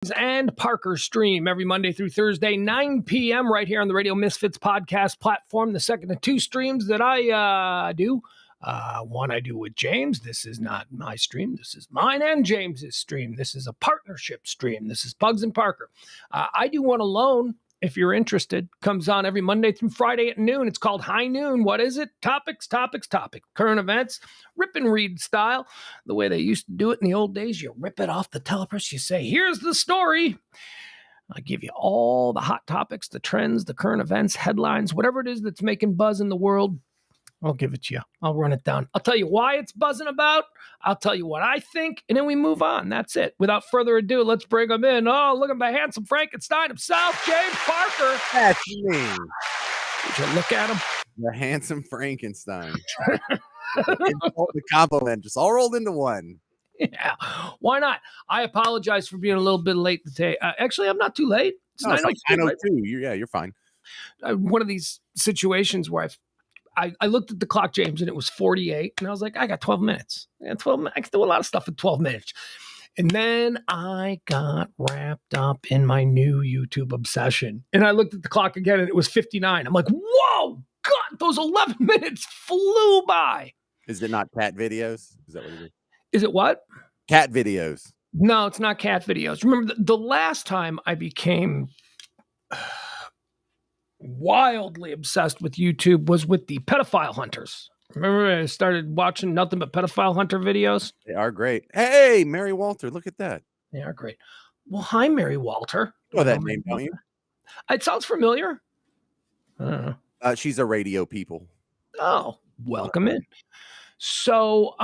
And Parker stream every Monday through Thursday, 9 p.m. right here on the Radio Misfits podcast platform. The second of two streams that I do. One I do with James. This is not my stream. This is mine and James's stream. This is a partnership stream. This is Pugs and Parker. I do one alone. If you're interested, comes on every Monday through Friday at noon. It's called High Noon. What is it? Topics. Current events, rip and read style. The way they used to do it in the old days, you rip it off the telepress. You say, here's the story. I give you all the hot topics, the trends, the current events, headlines, whatever it is that's making buzz in the world. I'll give it to you. I'll run it down. I'll tell you why it's buzzing about. I'll tell you what I think, and then we move on. That's it. Without further ado, let's bring him in. Oh, look at the handsome Frankenstein himself, James Parker. That's me. Did you look at him? The handsome Frankenstein. The compliment just all rolled into one. Yeah, why not? I apologize for being a little bit late today. Actually, I'm not too late. It's 9:02. You're fine. One of these situations where I looked at the clock, James, and it was 48. And I was like, I got 12 minutes. I can do a lot of stuff in 12 minutes. And then I got wrapped up in my new YouTube obsession. And I looked at the clock again, and it was 59. I'm like, whoa, God, those 11 minutes flew by. Is it not cat videos? Is that what it is? Is it what? Cat videos. No, it's not cat videos. Remember, the last time I became wildly obsessed with YouTube was with the pedophile hunters. Remember, I started watching nothing but pedophile hunter videos. They are great. Hey, Mary Walter, look at that. They are great. Well, hi, Mary Walter. You know that name, don't you? It sounds familiar. I don't know. She's a radio people. Oh, welcome in. So,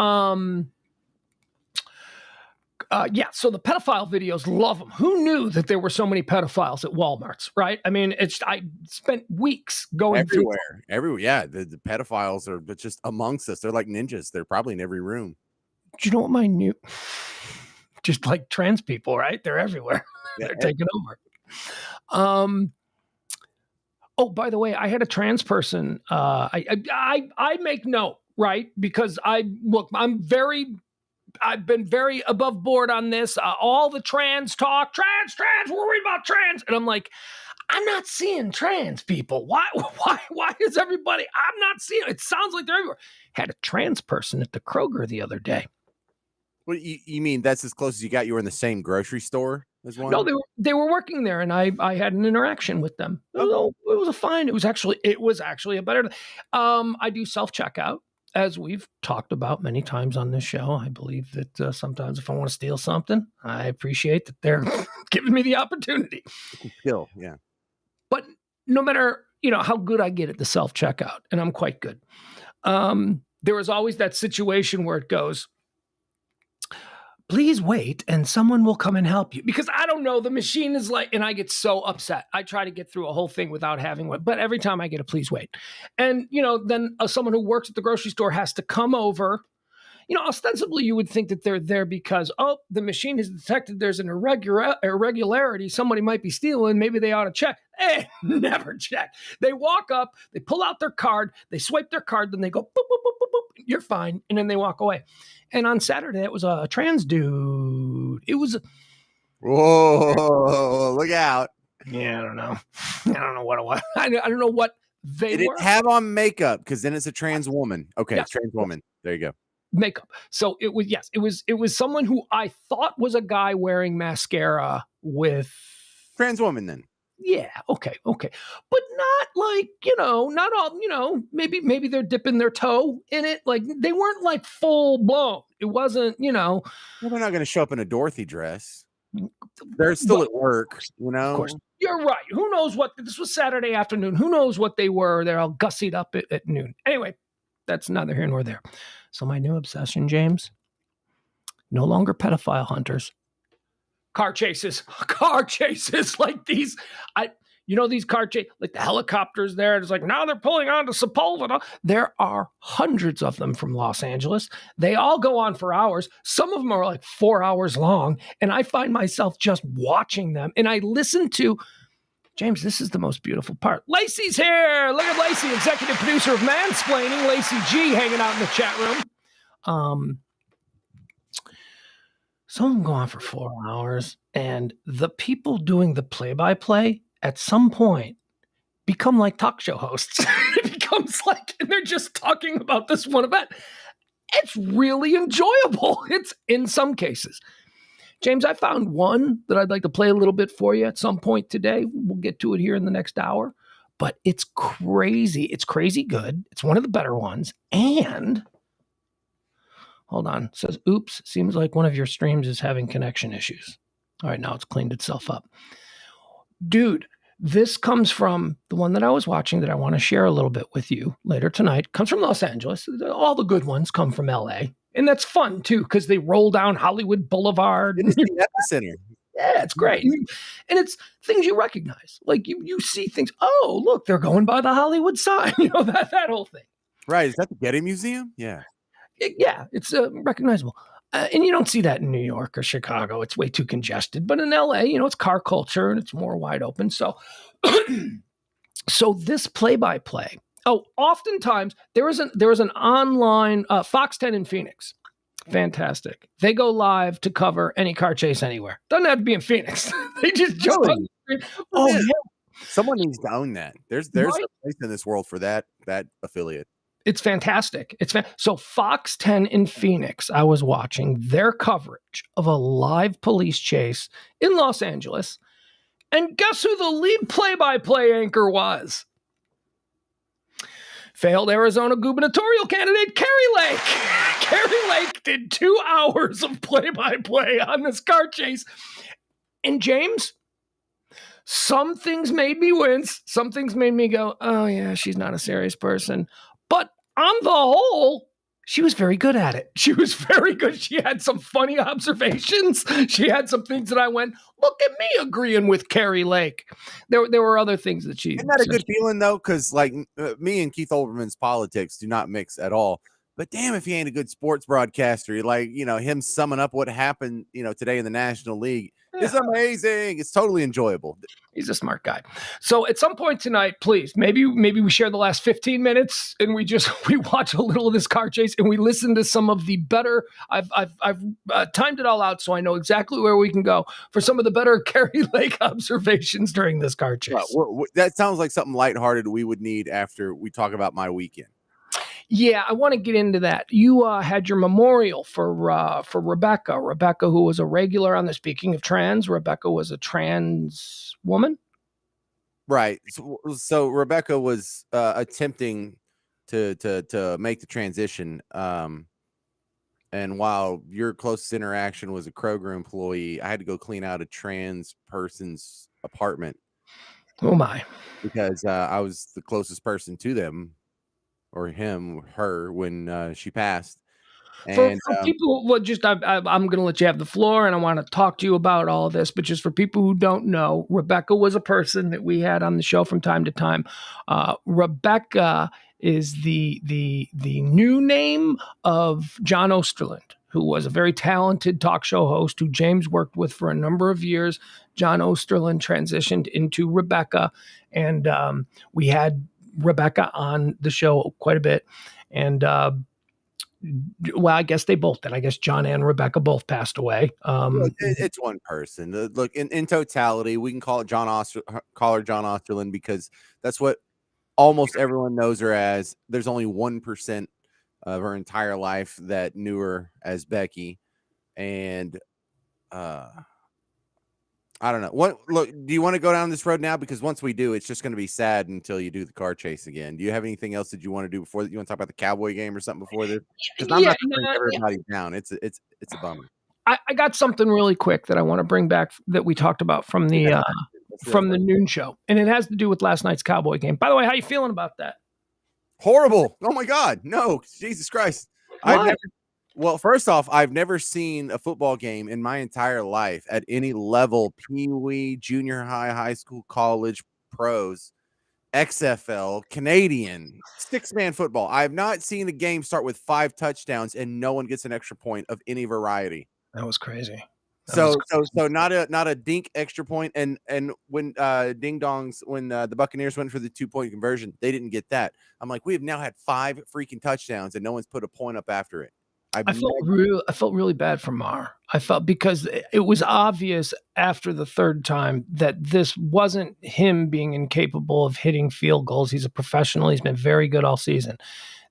so the pedophile videos, love them. Who knew that there were so many pedophiles at Walmarts, right? I mean, I spent weeks going everywhere. Yeah, the pedophiles are just amongst us. They're like ninjas. They're probably in every room. Do you know what just like trans people, right? They're everywhere. Yeah, they're taking over. Oh, by the way, I had a trans person. I make note, right? Because I've been very above board on this. All the trans talk, trans, we're worried about trans. And I'm like, I'm not seeing trans people. Why is everybody, I'm not seeing it. It sounds like they're everywhere. Had a trans person at the Kroger the other day. What you mean that's as close as you got? You were in the same grocery store as one? No, they were working there, and I had an interaction with them. It was a fine. It was actually a better. I do self-checkout. As we've talked about many times on this show, I believe that sometimes if I want to steal something, I appreciate that they're giving me the opportunity. Skill, yeah. But no matter, how good I get at the self-checkout, and I'm quite good, there is always that situation where it goes, please wait and someone will come and help you. Because I don't know, the machine is like, and I get so upset. I try to get through a whole thing without having one, but every time I get a please wait. And, then someone who works at the grocery store has to come over. Ostensibly you would think that they're there because, the machine has detected there's an irregularity. Somebody might be stealing. Maybe they ought to check. Hey, never check. They walk up, they pull out their card, they swipe their card, then they go, boop, boop, boop, boop, boop, you're fine. And then they walk away. And on Saturday, it was a trans dude. It was. Whoa, look out. Yeah, I don't know. I don't know what it was. I don't know what they were. Didn't have on makeup because then it's a trans woman. Okay, yes. Trans woman. There you go. Makeup. So it was someone who I thought was a guy wearing mascara with. Trans woman then. Yeah, okay. But not like, not all, maybe they're dipping their toe in it. Like they weren't like full blown. It wasn't, Well, they're not going to show up in a Dorothy dress. They're still at work, Of course. You're right. Who knows this was Saturday afternoon. Who knows what they were? They're all gussied up at noon. Anyway, that's neither here nor there. So my new obsession, James, no longer pedophile hunters. Car chases like these. These car chases, like the helicopters there. It's like, now they're pulling on to Sepulveda. There are hundreds of them from Los Angeles. They all go on for hours. Some of them are like 4 hours long. And I find myself just watching them. And I listen to, James, this is the most beautiful part. Lacey's here. Look at Lacey, executive producer of Mansplaining. Lacey G hanging out in the chat room. Some of them go on for 4 hours, and the people doing the play-by-play at some point become like talk show hosts. It becomes like, and they're just talking about this one event. It's really enjoyable. It's in some cases. James, I found one that I'd like to play a little bit for you at some point today. We'll get to it here in the next hour. But it's crazy. It's crazy good. It's one of the better ones. And hold on. It says, oops, seems like one of your streams is having connection issues. All right, now it's cleaned itself up. Dude, this comes from the one that I was watching that I want to share a little bit with you later tonight. Comes from Los Angeles. All the good ones come from LA. And that's fun too, because they roll down Hollywood Boulevard. It is the epicenter. Yeah, it's great. And it's things you recognize. Like you see things, oh, look, they're going by the Hollywood sign. That whole thing. Right. Is that the Getty Museum? Yeah. It's recognizable. And you don't see that in New York or Chicago. It's way too congested. But in LA, it's car culture and it's more wide open. So, so this play-by-play. Oh, oftentimes there is an online Fox 10 in Phoenix. Fantastic. They go live to cover any car chase anywhere. Doesn't have to be in Phoenix. They just jump on the screen. Oh, yeah. Someone needs to own that. There's right. A place in this world for that affiliate. It's fantastic. So Fox 10 in Phoenix, I was watching their coverage of a live police chase in Los Angeles. And guess who the lead play-by-play anchor was? Failed Arizona gubernatorial candidate Kari Lake. Kari Lake did 2 hours of play-by-play on this car chase. And James, some things made me wince. Some things made me go, oh yeah, she's not a serious person. But on the whole, she was very good at it. She was very good. She had some funny observations. She had some things that I went, look at me agreeing with Kari Lake. There were other things that she... Isn't that a good feeling, though? Because, like, me and Keith Olbermann's politics do not mix at all. But damn, if he ain't a good sports broadcaster, like, him summing up what happened, today in the National League. It's amazing. It's totally enjoyable. He's a smart guy. So at some point tonight, please, maybe we share the last 15 minutes and we watch a little of this car chase and we listen to some of the better. I've timed it all out so I know exactly where we can go for some of the better Kari Lake observations during this car chase. Well, that sounds like something lighthearted we would need after we talk about my weekend. Yeah, I want to get into that. You had your memorial for Rebecca. Rebecca, who was a regular on the Speaking of Trans, Rebecca was a trans woman. Right. So Rebecca was attempting to make the transition. And while your closest interaction was a Kroger employee, I had to go clean out a trans person's apartment. Oh my! Because I was the closest person to them. Or her, when she passed. And for people, I'm going to let you have the floor, and I want to talk to you about all of this. But just for people who don't know, Rebecca was a person that we had on the show from time to time. Rebecca is the new name of John Osterland, who was a very talented talk show host who James worked with for a number of years. John Osterland transitioned into Rebecca, and we had Rebecca on the show quite a bit. And, I guess they both did. I guess John and Rebecca both passed away. It's one person. Look, in totality, we can call her John Osterland because that's what almost everyone knows her as. There's only 1% of her entire life that knew her as Becky. And, I don't know. Do you want to go down this road now? Because once we do, it's just going to be sad until you do the car chase again. Do you have anything else that you want to do before that? You want to talk about the Cowboy game or something before this? Because I'm not going to bring everybody down. It's a bummer. I got something really quick that I want to bring back that we talked about from the the noon show, and it has to do with last night's Cowboy game. By the way, how you feeling about that? Horrible! Oh my God, no, Jesus Christ! Well, first off, I've never seen a football game in my entire life at any level, Pee-wee, junior high, high school, college, pros, XFL, Canadian, six-man football. I have not seen a game start with 5 touchdowns and no one gets an extra point of any variety. That was crazy. So not a dink extra point. And when Ding Dongs, when the Buccaneers went for the 2-point conversion, they didn't get that. I'm like, we have now had 5 freaking touchdowns and no one's put a point up after it. I felt really bad for Mar. I felt because it was obvious after the third time that this wasn't him being incapable of hitting field goals. He's a professional. He's been very good all season.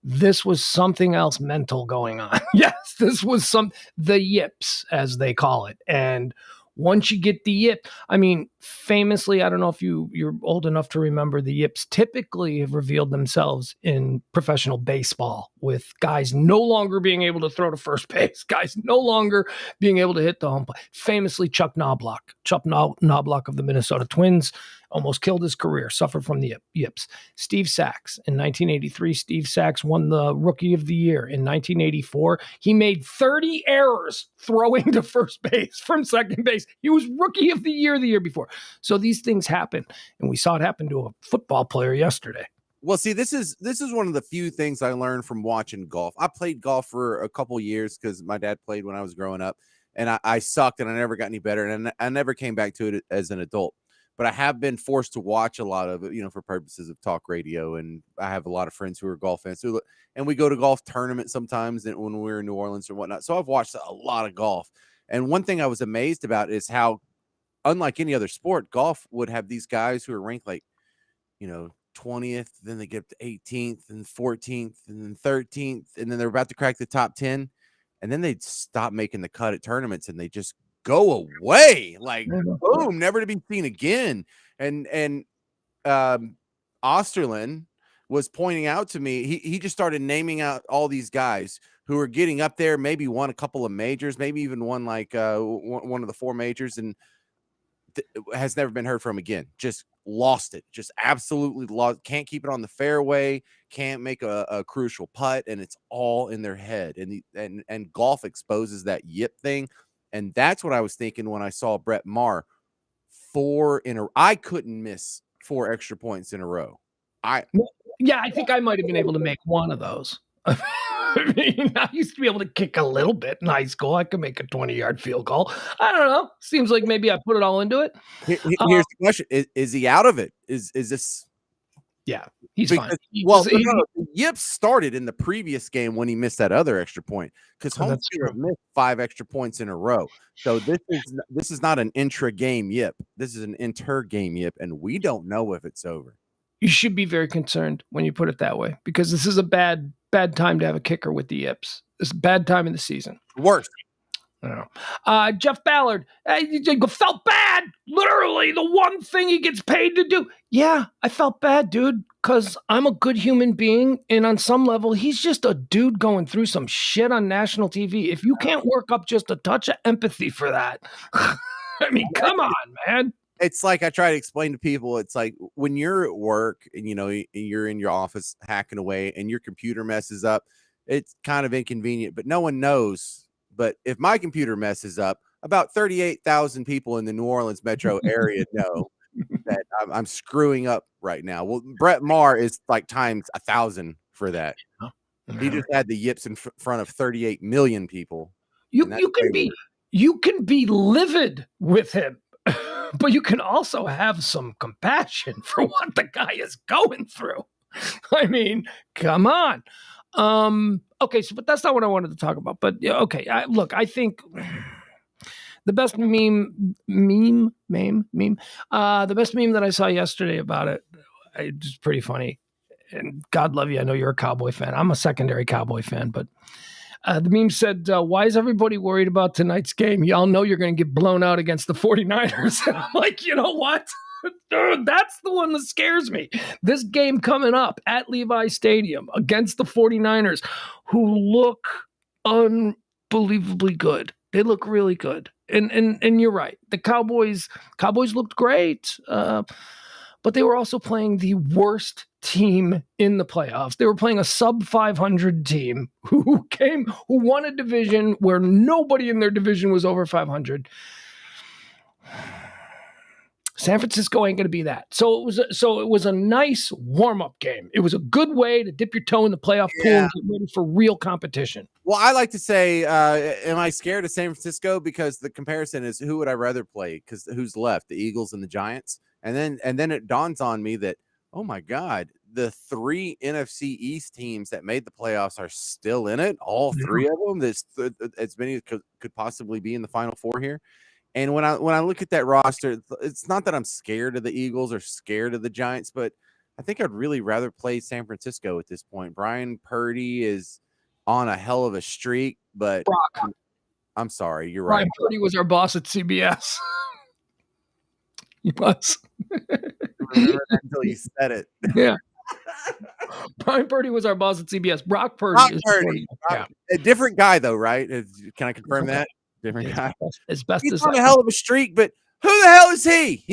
This was something else mental going on. Yes, this was the yips, as they call it. And once you get the yip, I mean, famously, I don't know if you're old enough to remember, the yips typically have revealed themselves in professional baseball with guys no longer being able to throw to first base, guys no longer being able to hit the home plate. Famously, Chuck Knobloch of the Minnesota Twins almost killed his career, suffered from the yips. Steve Sachs in 1983, Steve Sachs won the Rookie of the Year. In 1984, he made 30 errors throwing to first base from second base. He was Rookie of the Year before. So these things happen, and we saw it happen to a football player yesterday. Well, see, this is one of the few things I learned from watching golf. I played golf for a couple years because my dad played when I was growing up, and I sucked and I never got any better, and I never came back to it as an adult. But I have been forced to watch a lot of it, for purposes of talk radio. And I have a lot of friends who are golf fans too, and we go to golf tournaments sometimes when we're in New Orleans or whatnot. So I've watched a lot of golf. And one thing I was amazed about is how, unlike any other sport, golf would have these guys who are ranked like, 20th, then they get up to 18th and 14th and then 13th, and then they're about to crack the top 10, and then they'd stop making the cut at tournaments and they just go away, like boom, never to be seen again. And Osterlin was pointing out to me, he just started naming out all these guys who are getting up there, maybe won a couple of majors, maybe even won like one of the 4 majors, and has never been heard from again. Just lost it. Just absolutely lost. Can't keep it on the fairway. Can't make a crucial putt, and it's all in their head. And golf exposes that yip thing, and that's what I was thinking when I saw Brett Maher 4 in a. I couldn't miss 4 extra points in a row. I think I might have been able to make one of those. I mean, I used to be able to kick a little bit in high school. I could make a 20-yard field goal. I don't know. Seems like maybe I put it all into it. Here's the question: Is he out of it? Is this? Yeah, he's fine. The yips started in the previous game when he missed that other extra point, because Home missed 5 extra points in a row. So this is not an intra-game yip. This is an inter-game yip, and we don't know if it's over. You should be very concerned when you put it that way, because this is a bad time to have a kicker with the yips. It's a bad time in the season. Worse. I don't know. Jeff Ballard, felt bad. Literally the one thing he gets paid to do. Yeah, I felt bad, dude, because I'm a good human being. And on some level, he's just a dude going through some shit on national TV. If you can't work up just a touch of empathy for that, I mean, come on, man. It's like I try to explain to people, it's like when you're at work and, you're in your office hacking away and your computer messes up, it's kind of inconvenient, but no one knows. But if my computer messes up, about 38,000 people in the New Orleans metro area know that I'm screwing up right now. Well, Brett Maher is like times 1,000 for that. He just had the yips in front of 38 million people. You can be livid with him. But you can also have some compassion for what the guy is going through. I mean, come on. Okay, but that's not what I wanted to talk about. But okay, I think the best meme. The best meme that I saw yesterday about it, it's pretty funny. And God love you, I know you're a Cowboy fan. I'm a secondary Cowboy fan, but the meme said, why is everybody worried about tonight's game? Y'all know you're going to get blown out against the 49ers. And I'm like, you know what? Dude, that's the one that scares me. This game coming up at Levi Stadium against the 49ers, who look unbelievably good. They look really good. And you're right. The Cowboys looked great. But they were also playing the worst team in the playoffs. They were playing a sub 500 team who won a division where nobody in their division was over 500. San Francisco ain't going to be that. So it was a nice warm-up game. It was a good way to dip your toe in the playoff pool and get ready for real competition. Well, I like to say, am I scared of San Francisco? Because the comparison is, who would I rather play? Because who's left? The Eagles and the Giants. And then it dawns on me that, oh my God, the 3 NFC East teams that made the playoffs are still in it. All 3 of them. There's as many could possibly be in the Final Four here. And when I look at that roster, it's not that I'm scared of the Eagles or scared of the Giants, but I think I'd really rather play San Francisco at this point. Brian Purdy is on a hell of a streak, but Brock. I'm sorry, you're Brian right. Purdy was our boss at CBS. He was. Remember that until you said it. Yeah. Brian Purdy was our boss at CBS. Brock Purdy. Yeah. A different guy, though, right? Can I confirm that? Different guy. As best He's as on a hell of a streak, but who the hell is he?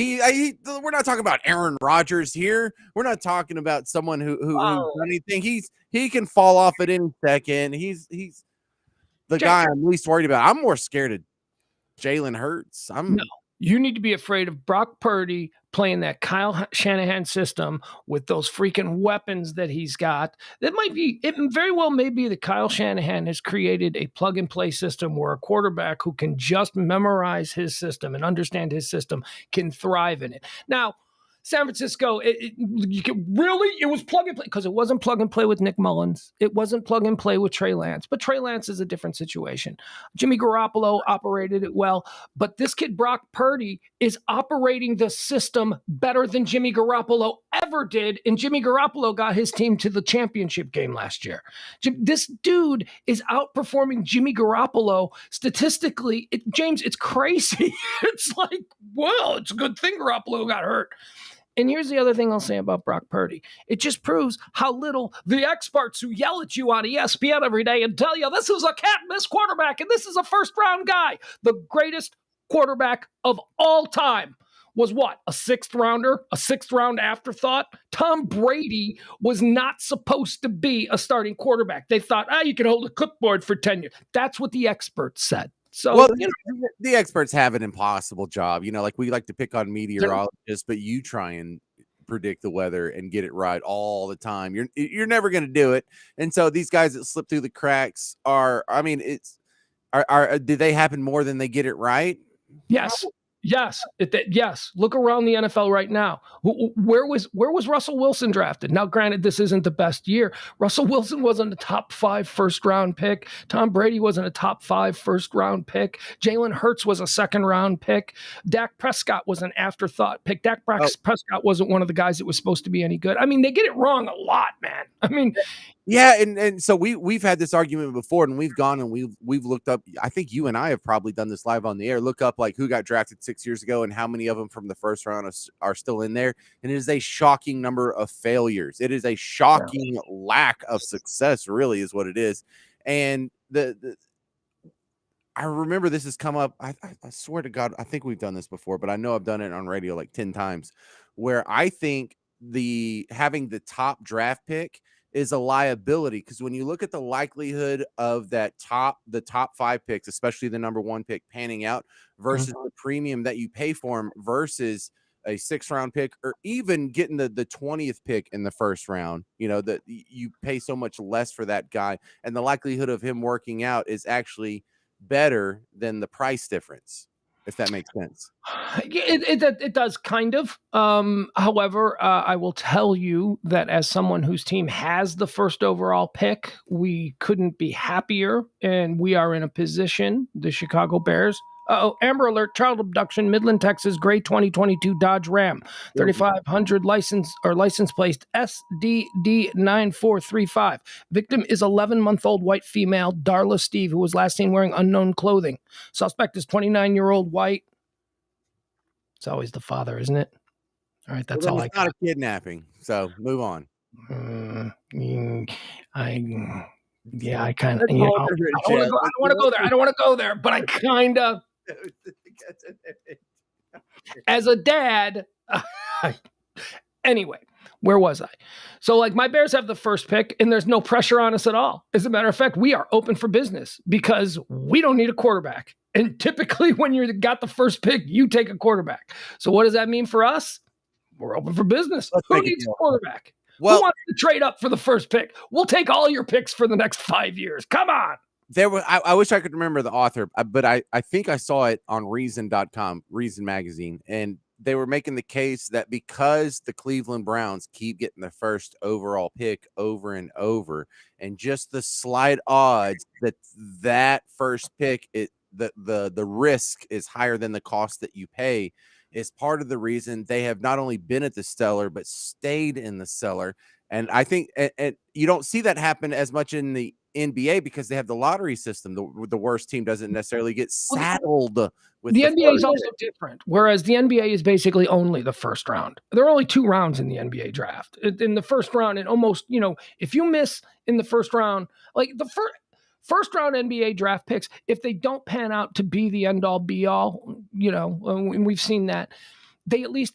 We're not talking about Aaron Rodgers here. We're not talking about someone who's done anything. He can fall off at any second. He's the guy I'm least worried about. I'm more scared of Jalen Hurts. No, you need to be afraid of Brock Purdy playing that Kyle Shanahan system with those freaking weapons that he's got. It very well may be that Kyle Shanahan has created a plug and play system where a quarterback who can just memorize his system and understand his system can thrive in it. Now, San Francisco, it was plug and play because it wasn't plug and play with Nick Mullins. It wasn't plug and play with Trey Lance, but Trey Lance is a different situation. Jimmy Garoppolo operated it well, but this kid, Brock Purdy, is operating the system better than Jimmy Garoppolo ever did, and Jimmy Garoppolo got his team to the championship game last year. This dude is outperforming Jimmy Garoppolo statistically. James, it's crazy. It's like, well, it's a good thing Garoppolo got hurt. And here's the other thing I'll say about Brock Purdy. It just proves how little the experts who yell at you on ESPN every day and tell you this is a can't-miss quarterback and this is a first-round guy. The greatest quarterback of all time was what? A sixth rounder? A sixth-round afterthought? Tom Brady was not supposed to be a starting quarterback. They thought, you can hold a clipboard for 10 years. That's what the experts said. So, the experts have an impossible job. Like we like to pick on meteorologists, but you try and predict the weather and get it right all the time. You're never going to do it. And so these guys that slip through the cracks did they happen more than they get it right? Yes. Yes. Yes. Look around the NFL right now. Where was Russell Wilson drafted? Now, granted, this isn't the best year. Russell Wilson wasn't a top 5 first-round pick. Tom Brady wasn't a top 5 first-round pick. Jalen Hurts was a second-round pick. Dak Prescott was an afterthought pick. Dak Prescott wasn't one of the guys that was supposed to be any good. I mean, they get it wrong a lot, man. I mean, yeah, and so we've had this argument before, and we've gone and we've looked up. I think you and I have probably done this live on the air. Look up like who got drafted 6 years ago and how many of them from the first round are still in there. And it is a shocking number of failures. It is a shocking lack of success, really, is what it is. And I remember this has come up. I swear to God, I think we've done this before, but I know I've done it on radio like 10 times, where I think having the top draft pick is a liability, because when you look at the likelihood of the top 5 picks, especially the number 1 pick, panning out versus the premium that you pay for him versus a 6th-round pick, or even getting the 20th pick in the first round, that you pay so much less for that guy, and the likelihood of him working out is actually better than the price difference, if that makes sense. It does kind of. However, I will tell you that as someone whose team has the first overall pick, we couldn't be happier, and we are in a position, the Chicago Bears. Amber Alert, child abduction, Midland, Texas, gray 2022 Dodge Ram, 3500 license plate SDD9435. Victim is 11-month-old white female, Darla Steve, who was last seen wearing unknown clothing. Suspect is 29-year-old white. It's always the father, isn't it? All right, that's all I got. It's not a kidnapping, so move on. I kind of, I don't want to go there. I don't want to go there, but I kind of, as a dad, anyway, where was I? So like my Bears have the first pick and there's no pressure on us at all. As a matter of fact, we are open for business because we don't need a quarterback. And typically when you got the first pick, you take a quarterback. So what does that mean for us? We're open for business. Who needs a quarterback? Who wants to trade up for the first pick? We'll take all your picks for the next 5 years. Come on. I wish I could remember the author, but I think I saw it on Reason.com, Reason Magazine. And they were making the case that because the Cleveland Browns keep getting the first overall pick over and over, and just the slight odds that first pick, the risk is higher than the cost that you pay, is part of the reason they have not only been at the cellar but stayed in the cellar. And I think and you don't see that happen as much in the NBA because they have the lottery system. The worst team doesn't necessarily get saddled with the NBA is first. also different, whereas the NBA is basically only the first round. There are only 2 rounds in the NBA draft. In the first round, and almost, if you miss in the first round, like the first round NBA draft picks, if they don't pan out to be the end all be all, and we've seen that, they're at least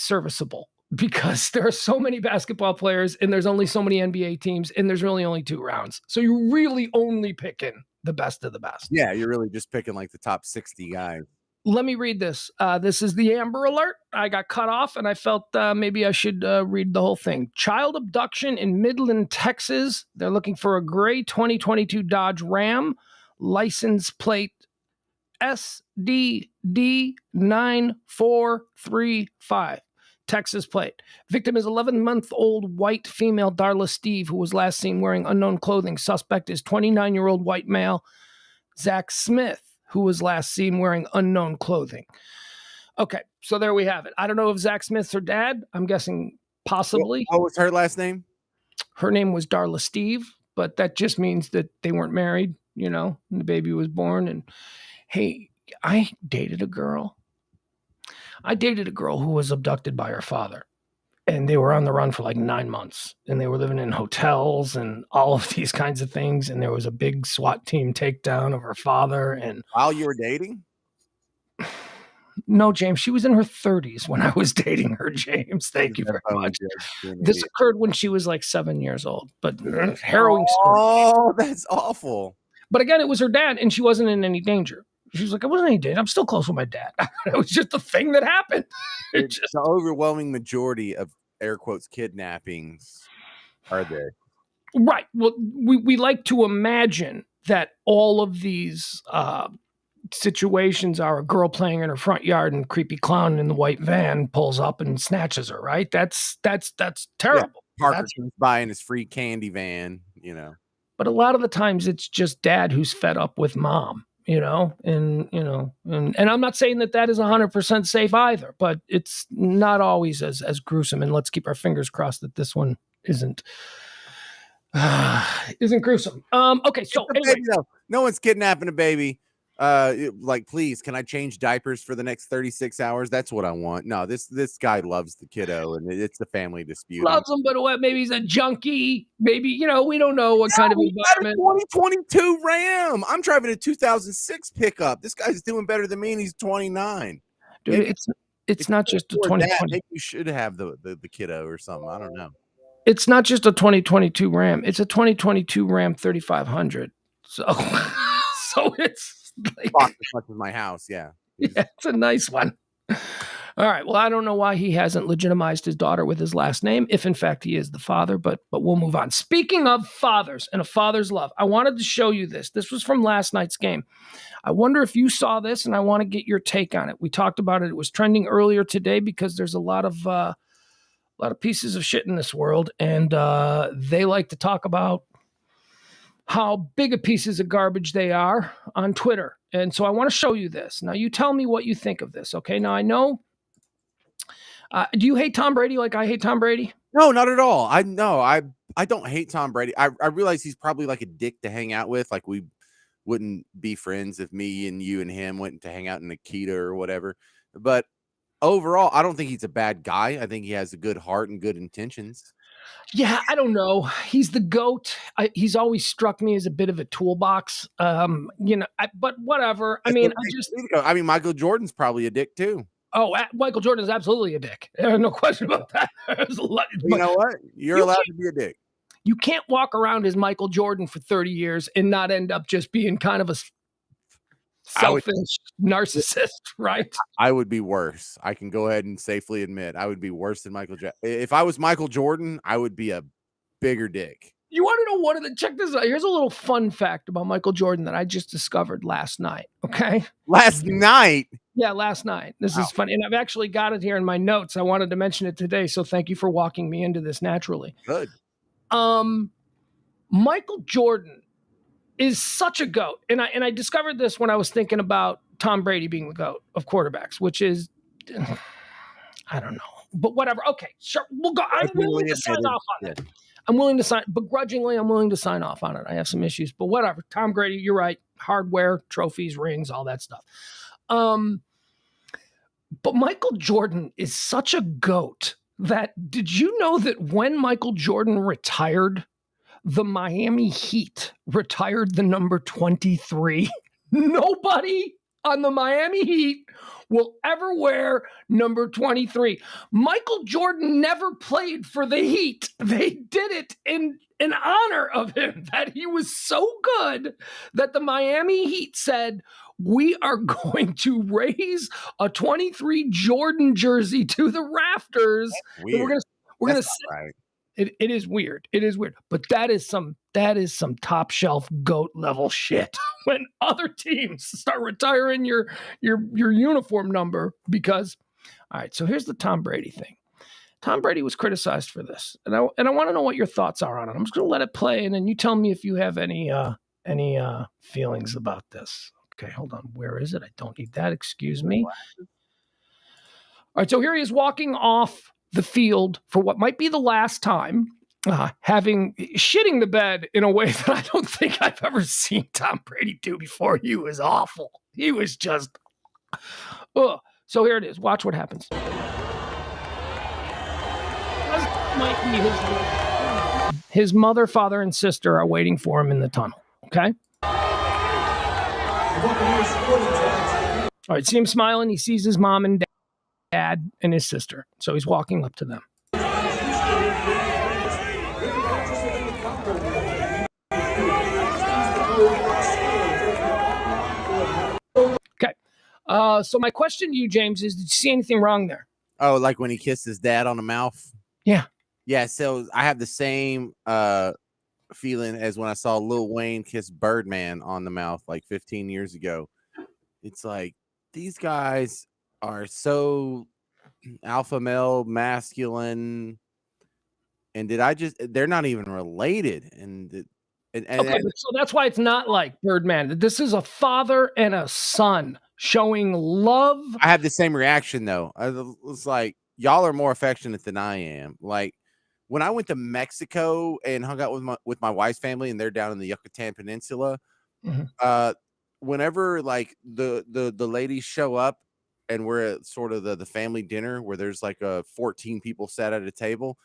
serviceable, because there are so many basketball players and there's only so many NBA teams and there's really only 2 rounds. So you're really only picking the best of the best. Yeah, you're really just picking like the top 60 guys. Let me read this. This is the Amber Alert. I got cut off and I felt maybe I should read the whole thing. Child abduction in Midland, Texas. They're looking for a gray 2022 Dodge Ram, license plate SDD9435. Texas plate. Victim is 11-month-old white female Darla Steve, who was last seen wearing unknown clothing. Suspect is 29-year-old white male Zach Smith, who was last seen wearing unknown clothing. Okay, so there we have it. I don't know if Zach Smith's her dad. I'm guessing possibly. What was her last name? Her name was Darla Steve, but that just means that they weren't married, and the baby was born. And hey, I dated a girl who was abducted by her father, and they were on the run for like 9 months, and they were living in hotels and all of these kinds of things. And there was a big SWAT team takedown of her father. And while you were dating? No, James, she was in her 30s when I was dating her, James. Thank you very much. This occurred when she was like 7 years old, but harrowing story. Oh, that's awful. But again, it was her dad, and she wasn't in any danger. She was like, I wasn't in any danger. I'm still close with my dad. It was just a thing that happened. The overwhelming majority of air quotes kidnappings are there. Right. Well, we like to imagine that all of these situations are a girl playing in her front yard and creepy clown in the white van pulls up and snatches her, right? That's terrible. Yeah, Parker comes by in his free candy van, But a lot of the times it's just dad who's fed up with mom, and I'm not saying that is 100% safe either, but it's not always as gruesome. And let's keep our fingers crossed that this one isn't gruesome. Okay. So anyway, no one's kidnapping a baby. Please, can I change diapers for the next 36 hours? That's what I want. No, this guy loves the kiddo, and it's a family dispute. Loves him, but what? Maybe he's a junkie. Maybe, we don't know what kind of environment. 2022 Ram. I'm driving a 2006 pickup. This guy's doing better than me, and he's 29. Dude, maybe, it's not just a 2020. Maybe you should have the kiddo or something. I don't know. It's not just a 2022 Ram. It's a 2022 Ram 3500. So it's like, as much as my house, yeah. Yeah, it's a nice one. All right. Well, I don't know why he hasn't legitimized his daughter with his last name, if in fact he is the father, but we'll move on. Speaking of fathers and a father's love, I wanted to show you this. This was from last night's game. I wonder if you saw this, and I want to get your take on it. We talked about it. It was trending earlier today because there's a lot of pieces of shit in this world, and they like to talk about how big a pieces of garbage they are on Twitter. And so I want to show you this. Now, you tell me what you think of this, okay? Now, I know, do you hate Tom Brady like I hate Tom Brady? No, not at all. I don't hate Tom Brady. I realize he's probably like a dick to hang out with. Like, we wouldn't be friends if me and you and him went to hang out in Nikita or whatever. But overall, I don't think he's a bad guy. I think he has a good heart and good intentions. Yeah, I don't know. He's the GOAT. He's always struck me as a bit of a toolbox. But whatever. I mean, Michael Jordan's probably a dick too. Oh, Michael Jordan is absolutely a dick. No question about that. You know what? You're allowed to be a dick. You can't walk around as Michael Jordan for 30 years and not end up just being kind of a selfish narcissist, right? I would be worse. I can go ahead and safely admit I would be worse than Michael Jordan. If I was Michael Jordan, I would be a bigger dick. You want to know check this out. Here's a little fun fact about Michael Jordan that I just discovered last night. Okay. Last night? Yeah, last night. This is funny. And I've actually got it here in my notes. I wanted to mention it today. So thank you for walking me into this naturally. Good. Michael Jordan is such a GOAT. And I discovered this when I was thinking about Tom Brady being the GOAT of quarterbacks, which is, I don't know, but whatever. Okay, sure. We'll go. I'm willing to sign off on it. I'm willing to sign, begrudgingly, I'm willing to sign off on it. I have some issues, but whatever. Tom Brady, you're right. Hardware, trophies, rings, all that stuff. But Michael Jordan is such a GOAT that, did you know that when Michael Jordan retired, the Miami Heat retired the number 23? Nobody on the Miami Heat will ever wear number 23. Michael Jordan never played for the Heat. They did it in honor of him, that he was so good that the Miami Heat said, we are going to raise a 23 Jordan jersey to the rafters. Weird. We're going to right. It is weird. It is weird. But that is some top shelf GOAT level shit. When other teams start retiring your uniform number because, all right, so here's the Tom Brady thing. Tom Brady was criticized for this. And I want to know what your thoughts are on it. I'm just going to let it play, and then you tell me if you have any feelings about this. Okay, hold on. Where is it? I don't need that. Excuse me. All right, so here he is walking off the field for what might be the last time, shitting the bed in a way that I don't think I've ever seen Tom Brady do before. He was awful. He was just, ugh. So here it is. Watch what happens. His mother, father, and sister are waiting for him in the tunnel. Okay. All right, see him smiling. He sees his mom and dad and his sister. So he's walking up to them. Okay. So my question to you, James, is, did you see anything wrong there? Oh, like when he kissed his dad on the mouth? Yeah. Yeah, so I have the same feeling as when I saw Lil Wayne kiss Birdman on the mouth like 15 years ago. It's like, these guys are so alpha male, masculine, and they're not even related. Okay, so that's why it's not like Birdman. This is a father and a son showing love. I have the same reaction though. It's like, y'all are more affectionate than I am. Like when I went to Mexico and hung out with my wife's family, and they're down in the Yucatan Peninsula. Mm-hmm. Whenever like the ladies show up and we're at sort of the family dinner where there's like 14 people sat at a table,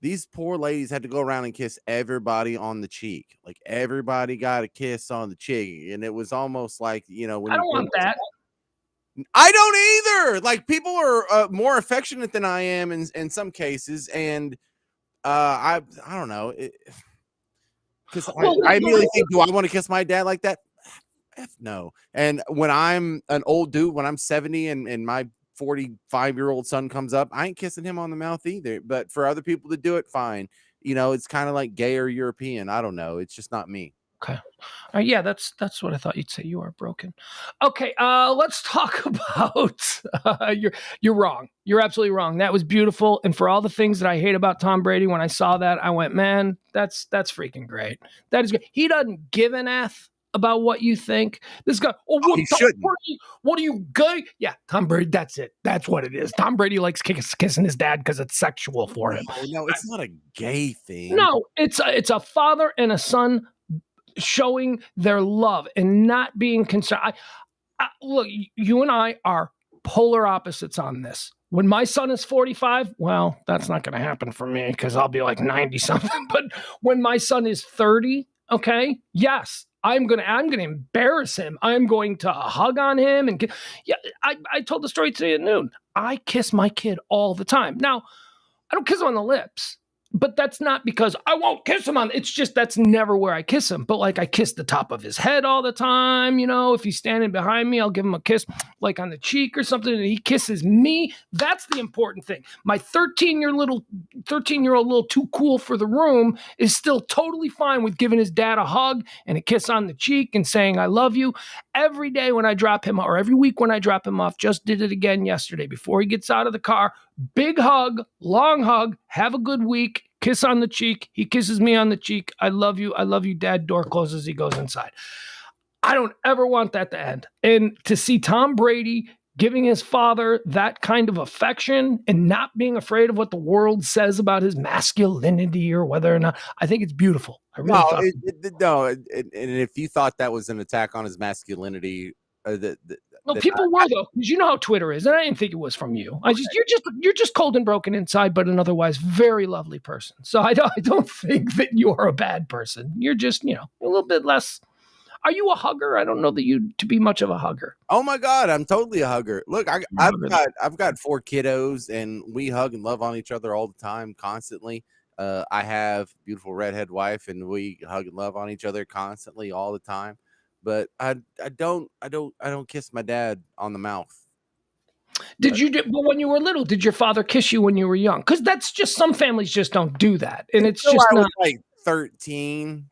these poor ladies had to go around and kiss everybody on the cheek. Like everybody got a kiss on the cheek. And it was almost like, when I don't want that. I don't either. Like people are more affectionate than I am in some cases. And I don't know. Because I immediately think, do I want to kiss my dad like that? F no. And when I'm an old dude, when I'm 70 and my 45-year-old son comes up, I ain't kissing him on the mouth either. But for other people to do it, fine. It's kind of like gay or European. I don't know. It's just not me. Okay. Yeah, that's what I thought you'd say. You are broken. Okay, let's talk about you're wrong. You're absolutely wrong. That was beautiful. And for all the things that I hate about Tom Brady, when I saw that, I went, man, that's freaking great. That is great. He doesn't give an F about what you think. This guy, what are you gay? Yeah, Tom Brady, that's it. That's what it is. Tom Brady likes kissing his dad because it's sexual for him. No, it's not a gay thing. No, it's a father and a son showing their love and not being concerned. Look, you and I are polar opposites on this. When my son is 45, well, that's not going to happen for me because I'll be like 90 something. But when my son is 30, okay, yes, I'm going to embarrass him. I'm going to hug on him. And I told the story today at noon. I kiss my kid all the time. Now, I don't kiss him on the lips. But that's not because I won't kiss him on. It's just that's never where I kiss him. But like I kiss the top of his head all the time. If he's standing behind me, I'll give him a kiss, like on the cheek or something, and he kisses me. That's the important thing. My 13-year-old little too cool for the room is still totally fine with giving his dad a hug and a kiss on the cheek and saying I love you every day when I drop him, or every week when I drop him off. Just did it again yesterday before he gets out of the car. Big hug, long hug, have a good week, kiss on the cheek. He kisses me on the cheek. I love you, Dad. Door closes, he goes inside. I don't ever want that to end. And to see Tom Brady giving his father that kind of affection and not being afraid of what the world says about his masculinity or whether or not, I think it's beautiful. I really thought. And if you thought that was an attack on his masculinity, No, people were though, because you know how Twitter is, and I didn't think it was from you. You're just cold and broken inside, but an otherwise very lovely person. So I don't think that you're a bad person. You're just a little bit less. Are you a hugger? I don't know that you to be much of a hugger. Oh my God, I'm totally a hugger. Look, I've got 4 kiddos, and we hug and love on each other all the time, constantly. I have a beautiful redhead wife, and we hug and love on each other constantly all the time. But I don't kiss my dad on the mouth. But when you were little, did your father kiss you when you were young? Because that's just some families just don't do that, and it's just not. I was like 13,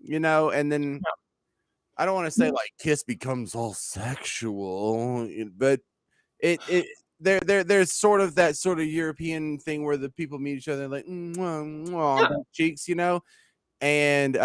and then I don't want to say like kiss becomes all sexual, but there's sort of that sort of European thing where the people meet each other like cheeks, and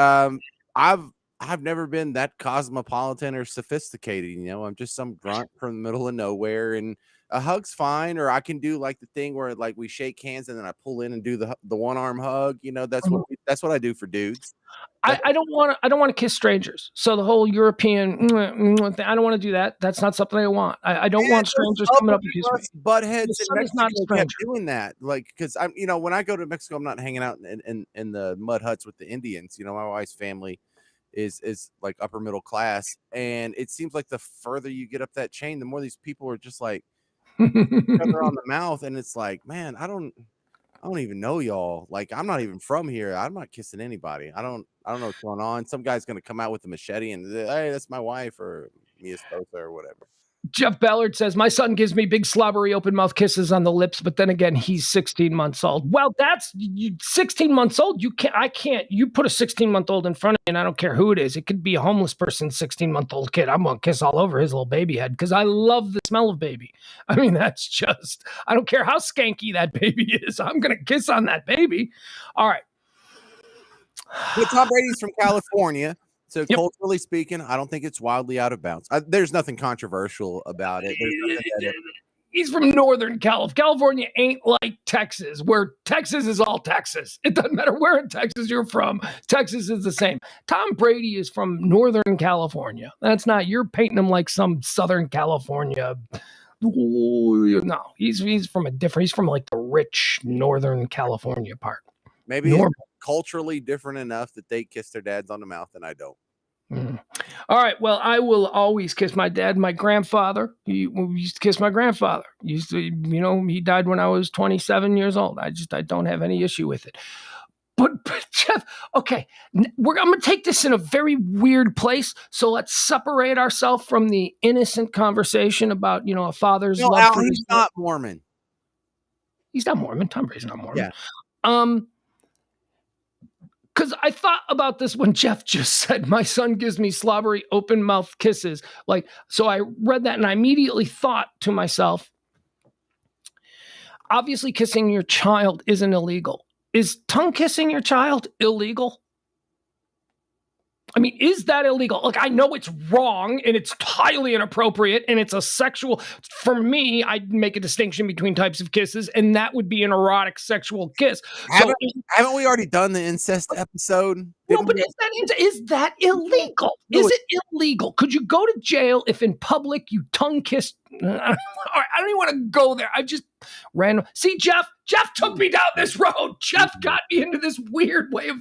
I've never been that cosmopolitan or sophisticated, I'm just some grunt from the middle of nowhere, and a hug's fine, or I can do like the thing where like we shake hands and then I pull in and do the one arm hug, that's what I do for dudes. I don't want to kiss strangers. So the whole European thing, I don't want to do that. That's not something I want. I don't want strangers coming up to kiss me. Butt heads in Mexico kept doing that, like because I'm when I go to Mexico, I'm not hanging out in the mud huts with the Indians. My wife's family is like upper middle class, and it seems like the further you get up that chain, the more these people are just like each other on the mouth, and it's like, man, I don't even know y'all. Like, I'm not even from here. I'm not kissing anybody. I don't know what's going on. Some guy's gonna come out with a machete and hey, that's my wife or mi esposa or whatever. Jeff Ballard says, my son gives me big slobbery open mouth kisses on the lips, but then again, he's 16 months old. Well, that's 16 months old. You put a 16-month-old in front of me and I don't care who it is. It could be a homeless person's 16-month-old kid. I'm going to kiss all over his little baby head because I love the smell of baby. I mean, that's just, I don't care how skanky that baby is. I'm going to kiss on that baby. All right. But Tom Brady's from California. So culturally speaking, I don't think it's wildly out of bounds. There's nothing controversial about it. He's from Northern California. California ain't like Texas, where Texas is all Texas. It doesn't matter where in Texas you're from. Texas is the same. Tom Brady is from Northern California. That's not, you're painting him like some Southern California. No, he's from he's from like the rich Northern California part. Maybe it's culturally different enough that they kiss their dads on the mouth and I don't. All right. Well, I will always kiss my dad. My grandfather, we used to kiss my grandfather. He died when I was 27 years old. I don't have any issue with it. But Jeff, okay, I'm going to take this in a very weird place. So let's separate ourselves from the innocent conversation about, a father's love. Al, he's not Mormon. He's not Mormon. Tom Brady's not Mormon. Yeah. Because I thought about this when Jeff just said, my son gives me slobbery open mouth kisses. So I read that and I immediately thought to myself, obviously kissing your child isn't illegal. Is tongue kissing your child illegal? I mean, is that illegal? Like, I know it's wrong and it's highly inappropriate and it's a sexual, for me, I'd make a distinction between types of kisses and that would be an erotic sexual kiss. Haven't we already done the incest episode? No, but is that illegal? Is it illegal? Could you go to jail if in public you tongue kiss? All right, I don't even want to go there. I just ran. See, Jeff took me down this road. Jeff got me into this weird way of,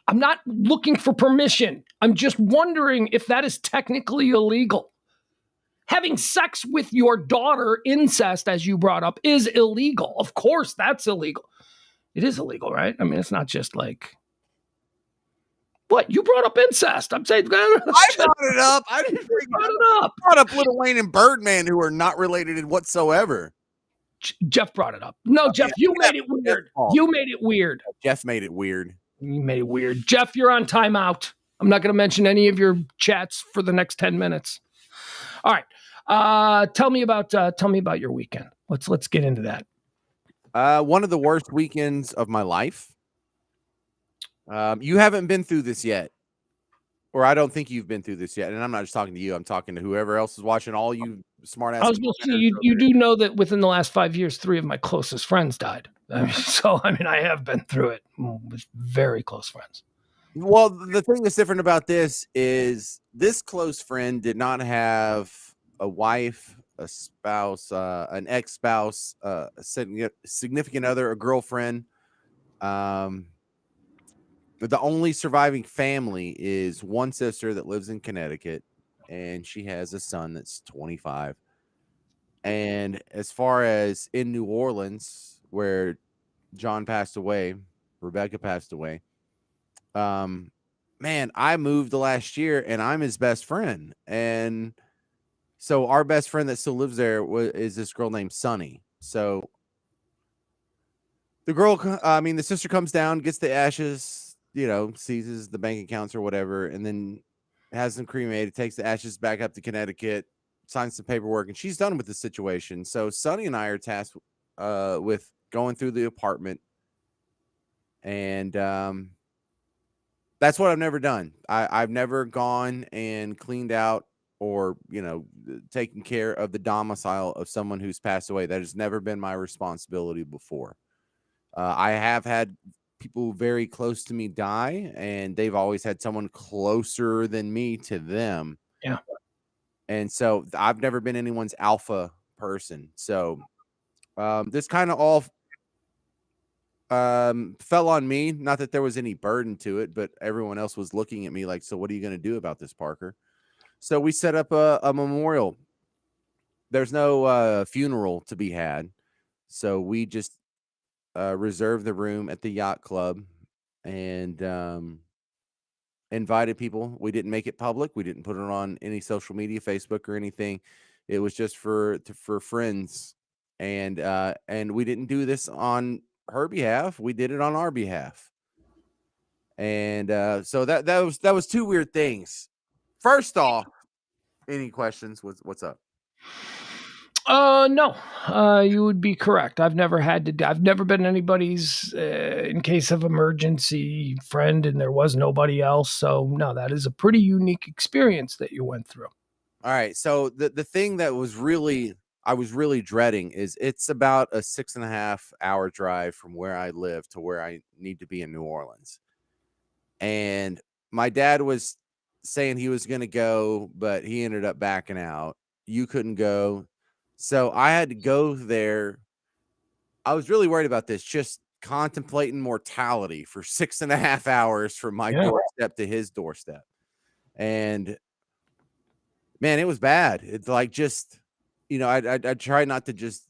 I'm not looking for permission. I'm just wondering if that is technically illegal. Having sex with your daughter, incest, as you brought up, is illegal. Of course, that's illegal. It is illegal, right? I mean, it's not just like what you brought up incest. I'm saying I brought it up. I didn't bring brought it it up. I brought up Lil Wayne and Birdman, who are not related whatsoever. Jeff brought it up. No, Jeff, you made it weird. You made it weird. Jeff made it weird. You made it weird. Jeff, you're on timeout. I'm not going to mention any of your chats for the next 10 minutes. All right. Tell me about your weekend. Let's get into that. One of the worst weekends of my life. You haven't been through this yet, or I don't think you've been through this yet. And I'm not just talking to you. I'm talking to whoever else is watching. All you smart ass. I was going to say you do know that within the last 5 years, 3 of my closest friends died. I have been through it with very close friends. Well, the thing that's different about this is this close friend did not have a wife, a spouse, an ex-spouse, a significant other, a girlfriend. The only surviving family is one sister that lives in Connecticut, and she has a son that's 25. And as far as in New Orleans, where John passed away, Rebecca passed away, man, I moved the last year and I'm his best friend. And so our best friend that still lives there is this girl named Sunny. So the sister comes down, gets the ashes, seizes the bank accounts or whatever, and then has them cremated, takes the ashes back up to Connecticut, signs some paperwork, and she's done with the situation. So Sunny and I are tasked with going through the apartment, and that's what I've never done. I've never gone and cleaned out or, taken care of the domicile of someone who's passed away. That has never been my responsibility before. I have had people very close to me die, and they've always had someone closer than me to them. Yeah. And so I've never been anyone's alpha person. So this kind of all fell on me. Not that there was any burden to it, but everyone else was looking at me like, so what are you going to do about this, Parker? So we set up a memorial. There's no funeral to be had. So we just reserved the room at the yacht club and invited people. We didn't make it public. We didn't put it on any social media, Facebook or anything. It was just for friends. And we didn't do this on her behalf. We did it on our behalf. And so that was two weird things. First off, any questions? What's up? No, you would be correct. I've never been anybody's in case of emergency friend, and there was nobody else. So no, that is a pretty unique experience that you went through. All right. So the thing that I was really dreading is it's about a 6.5-hour drive from where I live to where I need to be in New Orleans. And my dad was saying he was going to go, but he ended up backing out. You couldn't go. So I had to go there. I was really worried about this, just contemplating mortality for 6.5 hours from my doorstep to his doorstep. And man, it was bad. It's like just, I try not to just,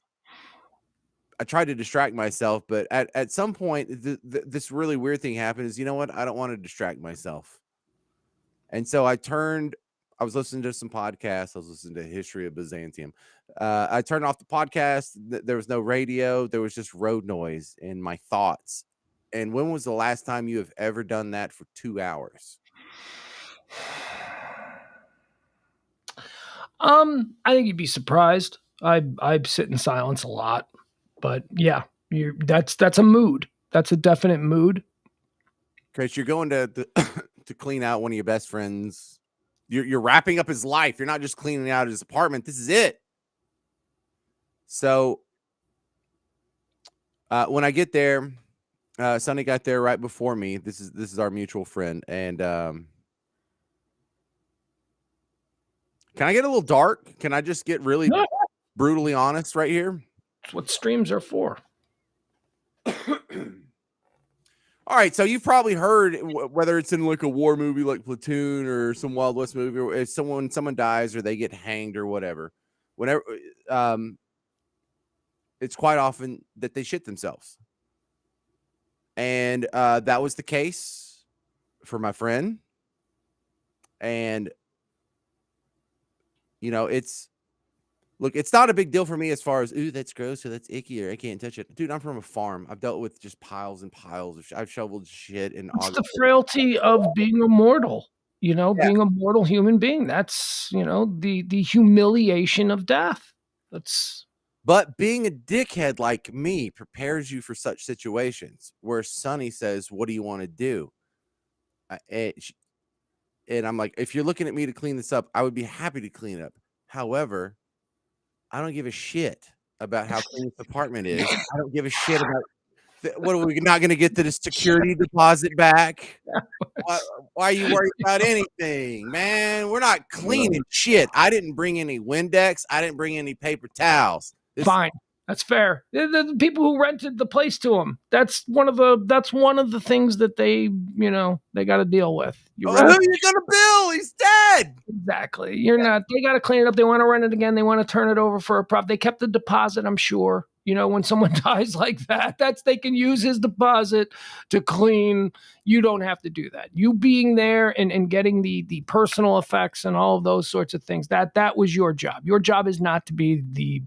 I tried to distract myself, but at some point, this really weird thing happened is, you know what? I don't want to distract myself. And so I was listening to some podcasts. I was listening to History of Byzantium. I turned off the podcast. There was no radio. There was just road noise in my thoughts. And when was the last time you have ever done that for 2 hours? I think you'd be surprised. I sit in silence a lot, but yeah, that's a mood. That's a definite mood. Because you're going to to clean out one of your best friends. You're wrapping up his life. You're not just cleaning out his apartment. This is it. So when I get there, Sonny got there right before me. This is our mutual friend. And can I get a little dark? Can I just get really brutally honest right here? That's what streams are for. All right, so you've probably heard, whether it's in like a war movie like Platoon or some Wild West movie, or if someone dies or they get hanged or whatever, whenever it's quite often that they shit themselves. And that was the case for my friend. And, you know, it's not a big deal for me as far as, ooh, that's gross or that's icky or I can't touch it. Dude, I'm from a farm. I've dealt with just piles and piles of I've shoveled shit in It's August. the frailty of being a mortal, Yeah. being a mortal human being. That's, the humiliation of death. But being a dickhead like me prepares you for such situations where Sonny says, what do you want to do? And I'm like, if you're looking at me to clean this up, I would be happy to clean it up. However, I don't give a shit about how clean this apartment is. I don't give a shit about what are we not going to get the security deposit back? Why are you worried about anything, man? We're not cleaning shit. I didn't bring any Windex. I didn't bring any paper towels. Fine. That's fair. The people who rented the place to them. That's one of the things that they got to deal with. Who are you gonna bill? He's dead. Exactly. You're not. They got to clean it up. They want to rent it again. They want to turn it over for a profit. They kept the deposit, I'm sure. When someone dies like that, they can use his deposit to clean. You don't have to do that. You being there and getting the personal effects and all of those sorts of things, that was your job. Your job is not to be the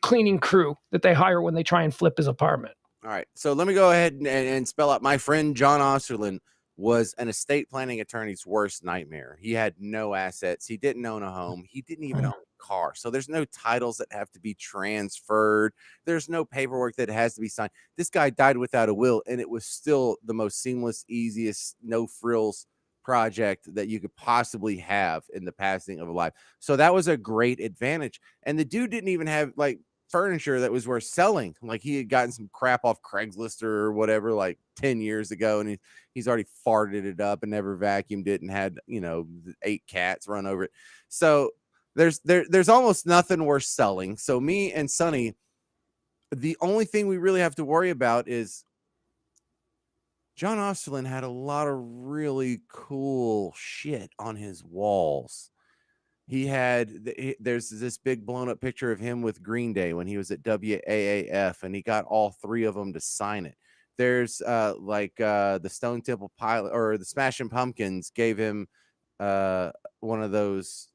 cleaning crew that they hire when they try and flip his apartment. All right. So let me go ahead and spell out. My friend John Osterlin was an estate planning attorney's worst nightmare. He had no assets. He didn't own a home. He didn't even own a car. So there's no titles that have to be transferred. There's no paperwork that has to be signed. This guy died without a will, and it was still the most seamless, easiest, no frills project that you could possibly have in the passing of a life. So that was a great advantage. And the dude didn't even have like furniture that was worth selling. Like he had gotten some crap off Craigslist or whatever like 10 years ago, and he's already farted it up and never vacuumed it and had 8 cats run over it. So there's almost nothing worth selling. So me and Sonny, the only thing we really have to worry about is John Osterlin had a lot of really cool shit on his walls. He had there's this big blown up picture of him with Green Day when he was at WAAF, and he got all 3 of them to sign it. There's the Stone Temple Pilot or the Smashing Pumpkins gave him one of those,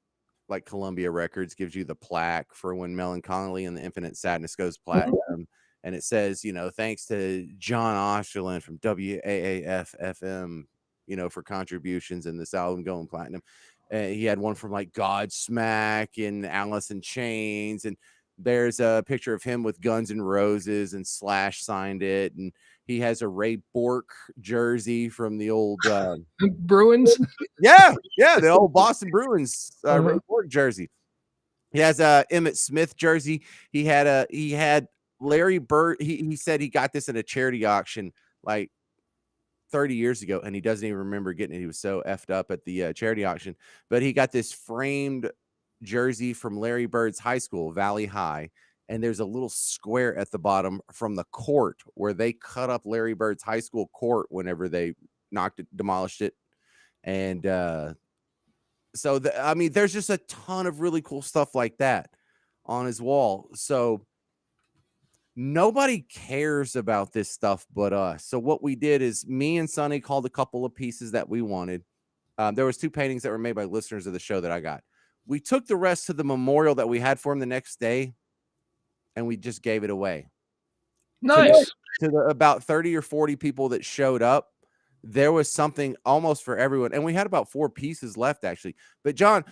like Columbia Records gives you the plaque for when Melancholy and the Infinite Sadness goes platinum. And it says, thanks to John Osterlin from WAAF FM, for contributions in this album going platinum. He had one from like Godsmack and Alice in Chains, and there's a picture of him with Guns N' Roses, and Slash signed it, and he has a Ray Bork jersey from the old Bruins. Yeah, the old Boston Bruins Ray Bork jersey. He has a Emmett Smith jersey. He had Larry Bird. He said he got this at a charity auction like 30 years ago, and he doesn't even remember getting it. He was so effed up at the charity auction, but he got this framed jersey from Larry Bird's high school, Valley High, and there's a little square at the bottom from the court where they cut up Larry Bird's high school court whenever they demolished it. And so there's just a ton of really cool stuff like that on his wall. So nobody cares about this stuff but us. So what we did is me and Sonny called a couple of pieces that we wanted. There was 2 paintings that were made by listeners of the show that I got. We took the rest to the memorial that we had for him the next day, and we just gave it away. Nice. To the about 30 or 40 people that showed up. There was something almost for everyone. And we had about 4 pieces left, actually. But John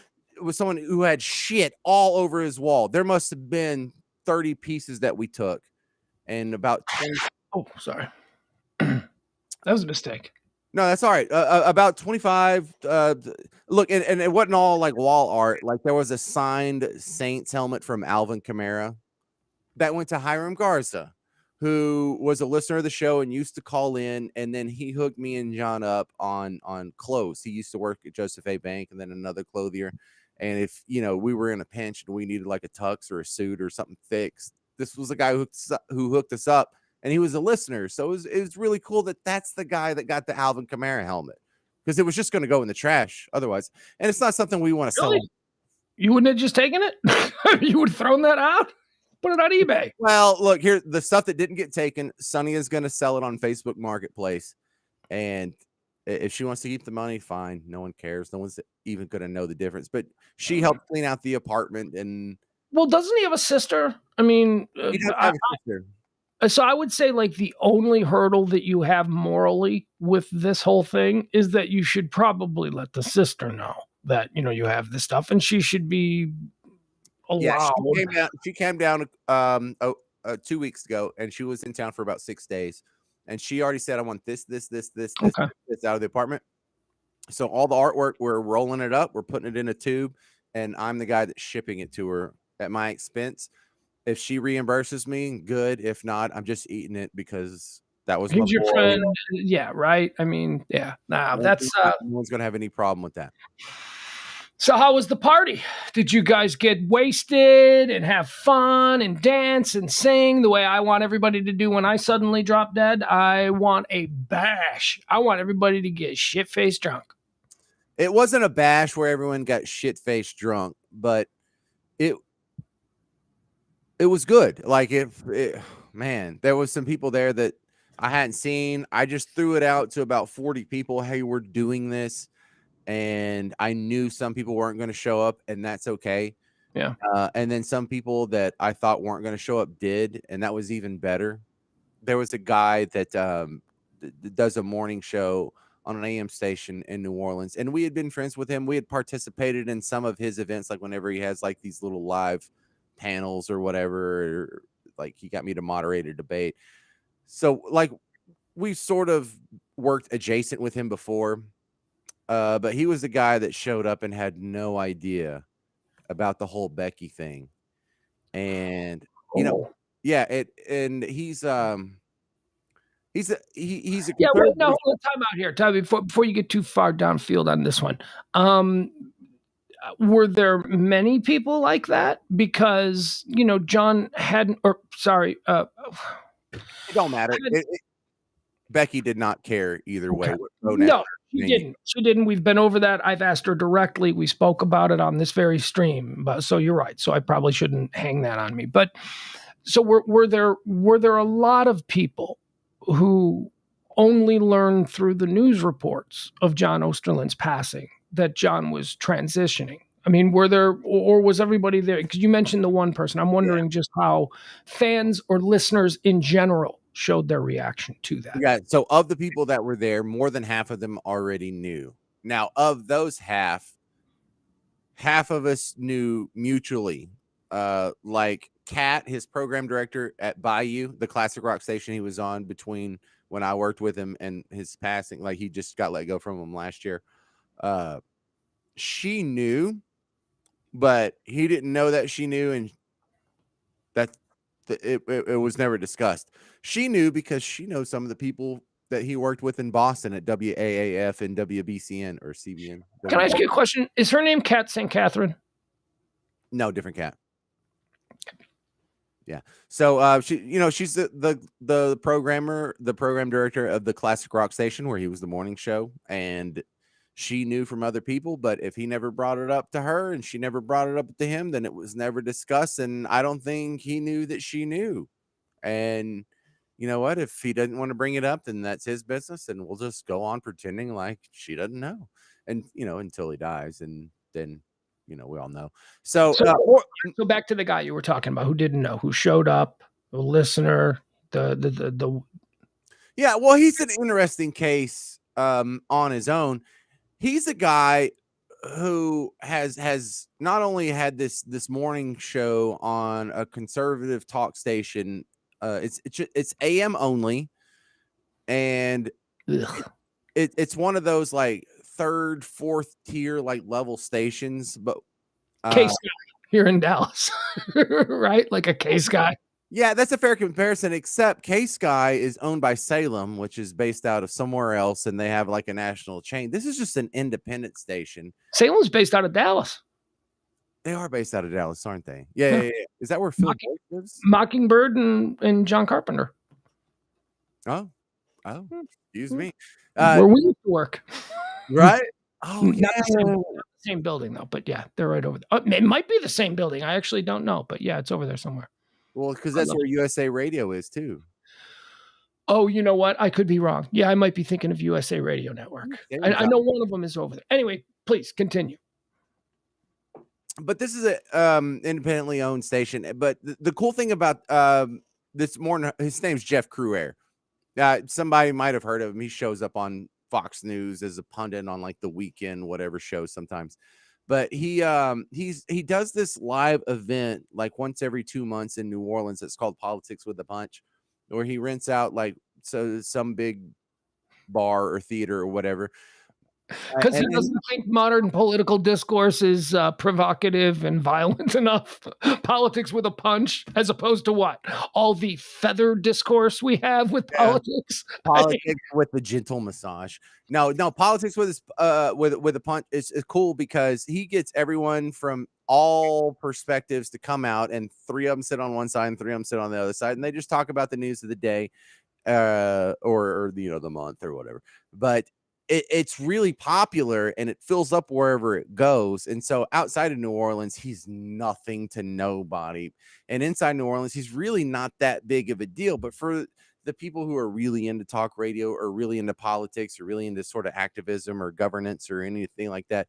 was someone who had shit all over his wall. There must have been 30 pieces that we took. And about 20. Oh, sorry. That was a mistake. No, that's all right. About 25. Look, and it wasn't all like wall art. Like there was a signed Saints helmet from Alvin Kamara that went to Hiram Garza, who was a listener of the show and used to call in, and then he hooked me and John up on clothes. He used to work at Joseph A. Bank and then another clothier. And if we were in a pinch and we needed like a tux or a suit or something fixed, this was the guy who hooked us up, and he was a listener. So it was really cool that that's the guy that got the Alvin Kamara helmet, because it was just going to go in the trash otherwise. And it's not something we want to sell. You wouldn't have just taken it? You would have thrown that out? Put it on eBay. Well, look here, the stuff that didn't get taken, Sonny is going to sell it on Facebook Marketplace, and if she wants to keep the money, fine. No one cares. No one's even going to know the difference. But she helped clean out the apartment, and well, doesn't he have a sister? I mean, he does have a sister. So I would say like the only hurdle that you have morally with this whole thing is that you should probably let the sister know that, you know, you have this stuff, and she should be allowed. Yeah, she came down 2 weeks ago, and she was in town for about 6 days, and she already said, I want this Okay. out of the apartment. So all the artwork, we're rolling it up, we're putting it in a tube, and I'm the guy that's shipping it to her at my expense. If she reimburses me, good. If not, I'm just eating it because that was my He's your boy. friend. Yeah, right. I mean, yeah. Nah, that's no one's gonna have any problem with that. So how was the party? Did you guys get wasted and have fun and dance and sing the way I want everybody to do when I suddenly drop dead? I want a bash. I want everybody to get shit-faced drunk. It wasn't a bash where everyone got shit-faced drunk, but it was good. Like man, there was some people there that I hadn't seen. I just threw it out to about 40 people. Hey, we're doing this. And I knew some people weren't going to show up, and that's okay. Yeah. And then some people that I thought weren't going to show up did, and that was even better. There was a guy that does a morning show on an AM station in New Orleans, and we had been friends with him. We had participated in some of his events, like whenever he has like these little live panels or whatever, or like he got me to moderate a debate. So like we sort of worked adjacent with him before. But he was the guy that showed up and had no idea about the whole Becky thing. And you know, yeah, and he's a yeah. Well, no, time out here. Time before you get too far downfield on this one. Were there many people like that? Because you know, John hadn't, or sorry, it don't matter. Becky did not care either way. No, she didn't. She didn't. We've been over that. I've asked her directly. We spoke about it on this very stream. But so you're right. So I probably shouldn't hang that on me. But so were there a lot of people who only learned through the news reports of John Osterland's passing that John was transitioning? I mean, were there, or was everybody there? Because you mentioned the one person. I'm wondering just how fans or listeners in general showed their reaction to that. Yeah. So of the people that were there, more than half of them already knew. Now, of those half of us knew mutually. Like Kat, his program director at Bayou, the classic rock station he was on between when I worked with him and his passing, like he just got let go from him last year. She knew, but he didn't know that she knew, and that it was never discussed. She knew because she knows some of the people that he worked with in Boston at WAAF and WBCN or CBN. Can I ask you a question? Is her name Kat St. Catherine? No, different Kat. Yeah. So she, you know, she's the programmer, the program director of the classic rock station where he was the morning show, and she knew from other people, but if he never brought it up to her and she never brought it up to him, then it was never discussed. And I don't think he knew that she knew. And you know what? If he doesn't want to bring it up, then that's his business, and we'll just go on pretending like she doesn't know. And you know, until he dies, and then you know, we all know. So back to the guy you were talking about who didn't know, who showed up, a listener, the yeah, well, he's an interesting case on his own. He's a guy who has not only had this morning show on a conservative talk station, it's AM only, and it's one of those like third, fourth tier like level stations, but case guy here in Dallas, right? Like a case guy. Yeah, that's a fair comparison, except K-Sky is owned by Salem, which is based out of somewhere else, and they have like a national chain. This is just an independent station. Salem's based out of Dallas. They are based out of Dallas, aren't they? Yeah. Is that where Phil lives? Mockingbird and John Carpenter. Oh, excuse me. Where we used to work. Right? Oh, not the same building, though, but yeah, they're right over there. It might be the same building. I actually don't know, but yeah, it's over there somewhere. Well, because that's where USA Radio is too. Oh, you know what? I could be wrong. Yeah, I might be thinking of USA Radio Network. I know one of them is over there. Anyway, please continue. But this is a independently owned station. But the cool thing about this morning, his name's Jeff Cruer. Somebody might have heard of him. He shows up on Fox News as a pundit on like the weekend, whatever show sometimes. But he does this live event like once every 2 months in New Orleans. It's called Politics with a Punch, where he rents out like some big bar or theater or whatever. Because he doesn't think modern political discourse is provocative and violent enough. Politics with a punch, as opposed to what? All the feather discourse we have with politics. Politics with the gentle massage. No, politics with his with a punch is cool because he gets everyone from all perspectives to come out, and 3 of them sit on one side and 3 of them sit on the other side, and they just talk about the news of the day, or the month or whatever. But it's really popular and it fills up wherever it goes. And so outside of New Orleans, he's nothing to nobody. And inside New Orleans, he's really not that big of a deal. But for the people who are really into talk radio or really into politics or really into sort of activism or governance or anything like that,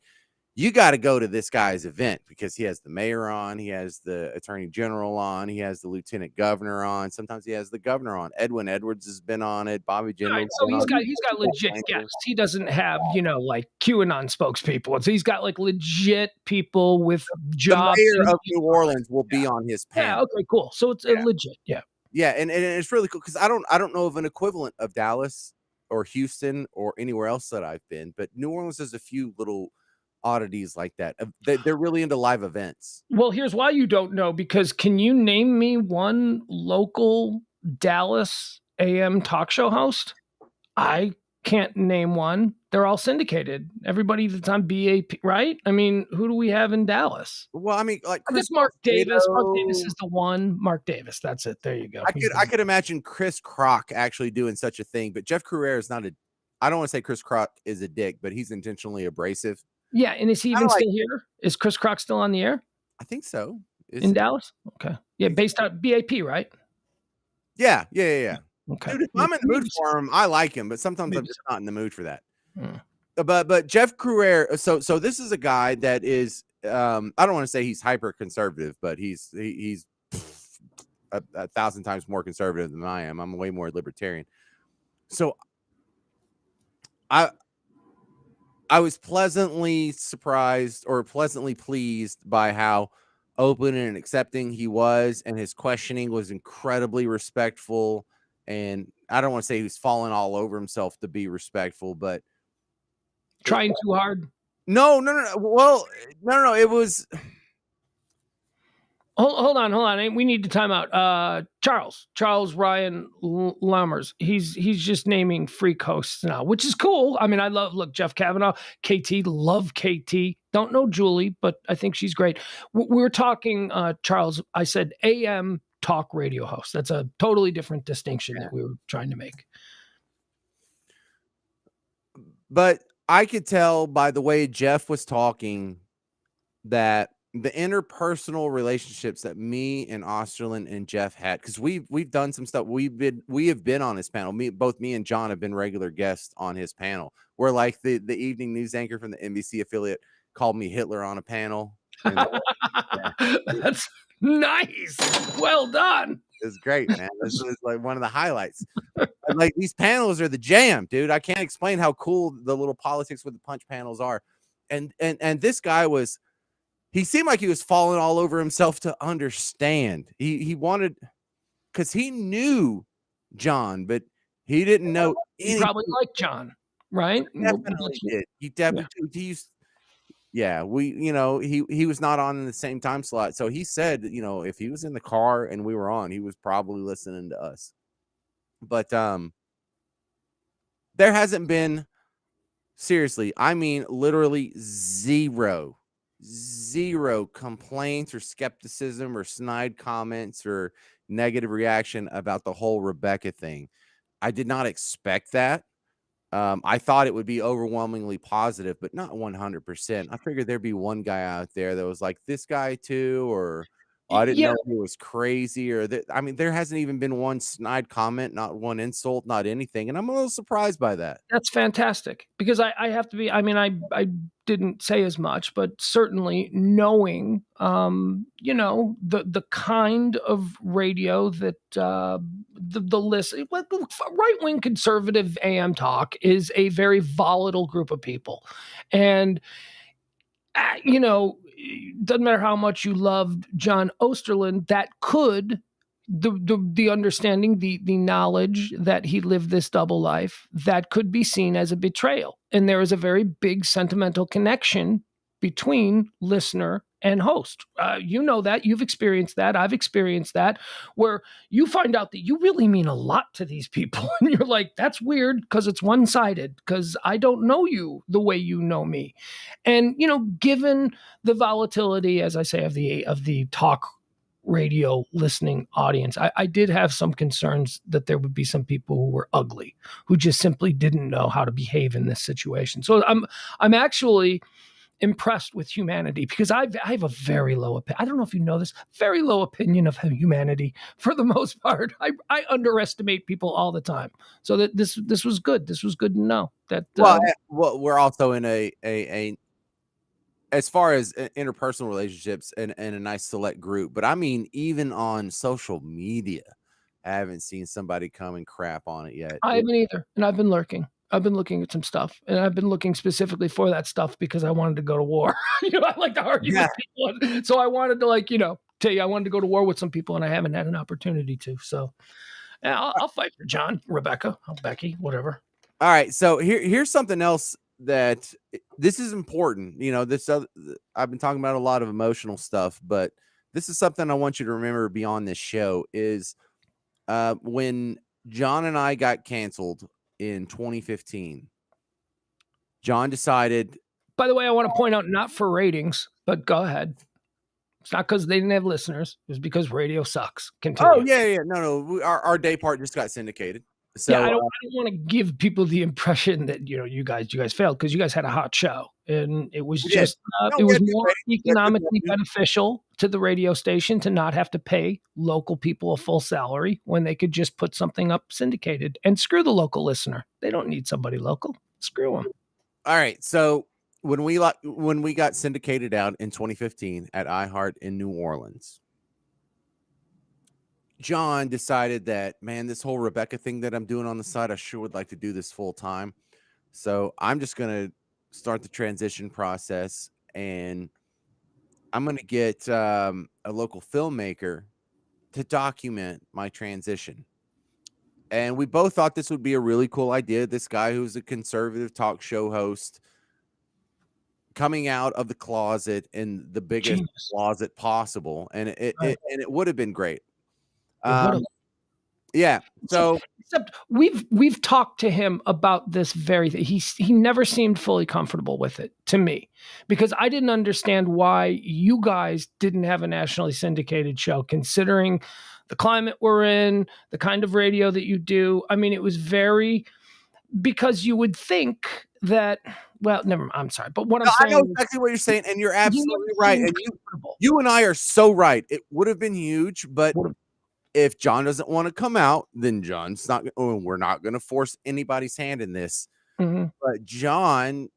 you got to go to this guy's event because he has the mayor on, he has the attorney general on, he has the lieutenant governor on. Sometimes he has the governor on. Edwin Edwards has been on it. Bobby Jindal. Right, so he's got legit guests. He doesn't have like QAnon spokespeople. So he's got like legit people with jobs. The mayor of New Orleans will be on his panel. Yeah, okay, cool. So it's legit. Yeah, and it's really cool because I don't know of an equivalent of Dallas or Houston or anywhere else that I've been, but New Orleans has a few little oddities like that. They're really into live events. Well, here's why you don't know, because can you name me one local Dallas AM talk show host? I can't name one. They're all syndicated. Everybody that's on BAP, right? I mean, who do we have in Dallas? Well, I mean, like I guess Mark Davis. Mark Davis is the one. Mark Davis. That's it. There you go. I could imagine Chris Crock actually doing such a thing, but Jeff Cruer is not I don't want to say Chris Crock is a dick, but he's intentionally abrasive. Yeah, and is he even still here? Is Chris Crock still on the air? I think so. In Dallas? Okay. Yeah, based out BAP, right? Yeah. Okay. Dude, if I'm in the mood for him, I like him, but sometimes I'm just not in the mood for that. But Jeff Cruer, so this is a guy that is I don't want to say he's hyper conservative, but he's a 1,000 times more conservative than I am. I'm way more libertarian. So I was pleasantly surprised or pleasantly pleased by how open and accepting he was, and his questioning was incredibly respectful. And I don't want to say he was falling all over himself to be respectful, but trying too hard. No. Well, no. It was. Hold on. We need to time out. Charles Ryan Lammers. He's just naming freak hosts now, which is cool. I mean, look, Jeff Kavanaugh, KT, love KT. Don't know Julie, but I think she's great. We're talking, Charles, I said AM talk radio host. That's a totally different distinction that we were trying to make. But I could tell by the way Jeff was talking that the interpersonal relationships that me and Osterlin and Jeff had, because we've done some stuff. We have been on his panel. Both me and John have been regular guests on his panel. Where like the evening news anchor from the NBC affiliate called me Hitler on a panel. That's nice. Well done. It's great, man. This is like one of the highlights. Like these panels are the jam, dude. I can't explain how cool the little politics with the punch panels are. And this guy was. He seemed like he was falling all over himself to understand. He wanted, because he knew John, but he didn't know anything. He probably liked John, right? He definitely did. He definitely he was not on in the same time slot. So he said, if he was in the car and we were on, he was probably listening to us. But there hasn't been, seriously, I mean literally zero complaints or skepticism or snide comments or negative reaction about the whole Rebecca thing. I did not expect that. I thought it would be overwhelmingly positive, but not 100%. I figured there'd be one guy out there that was like, this guy too, or I didn't know he was crazy or that. I mean, there hasn't even been one snide comment, not one insult, not anything. And I'm a little surprised by that. That's fantastic because I have to be, I mean, I didn't say as much, but certainly knowing, the kind of radio that the list, right-wing conservative AM talk is a very volatile group of people. And, doesn't matter how much you loved John Osterland, that could the understanding, the knowledge that he lived this double life, that could be seen as a betrayal. And there is a very big sentimental connection between listener and host. You know that. You've experienced that. I've experienced that, where you find out that you really mean a lot to these people. And you're like, that's weird because it's one-sided, because I don't know you the way you know me. And, given the volatility, as I say, of the talk radio listening audience, I did have some concerns that there would be some people who were ugly, who just simply didn't know how to behave in this situation. So I'm actually impressed with humanity, because I have a very low opinion. I don't know if you know this, very low opinion of humanity for the most part. I underestimate people all the time. So that this was good. This was good to know that. Well, we're also in a as far as interpersonal relationships and a nice select group, but I mean, even on social media, I haven't seen somebody come and crap on it yet. I haven't either, and I've been lurking. I've been looking at some stuff, and I've been looking specifically for that stuff because I wanted to go to war. I like to argue with people, so I wanted to tell you I wanted to go to war with some people, and I haven't had an opportunity to. So, yeah, I'll fight for John, Rebecca, Becky, whatever. All right, so here's something else that this is important. This I've been talking about a lot of emotional stuff, but this is something I want you to remember beyond this show is when John and I got canceled in 2015. John decided. By the way, I want to point out, not for ratings, but go ahead. It's not because they didn't have listeners. It was because radio sucks. Continue. Oh yeah. No. Our day part just got syndicated. So yeah, I don't want to give people the impression that you guys failed, because you guys had a hot show, and it was just it was more economically beneficial to the radio station to not have to pay local people a full salary when they could just put something up syndicated, and screw the local listener. They don't need somebody local. Screw them. All right, so when we got syndicated out in 2015 at iHeart in New Orleans, John decided that, man, this whole Rebecca thing that I'm doing on the side, I sure would like to do this full time. So I'm just going to start the transition process, and I'm going to get a local filmmaker to document my transition. And we both thought this would be a really cool idea. This guy who's a conservative talk show host coming out of the closet in the biggest closet possible. And it would have been great. Yeah. So except we've talked to him about this very thing. He never seemed fully comfortable with it, to me, because I didn't understand why you guys didn't have a nationally syndicated show, considering the climate we're in, the kind of radio that you do. I mean, it was because you would think that, well, never mind, I'm sorry. But what I'm saying, I know exactly what you're saying, and you're absolutely right. And you and I are so right. It would have been huge, but if John doesn't want to come out, then John's not. We're not going to force anybody's hand in this. Mm-hmm. But John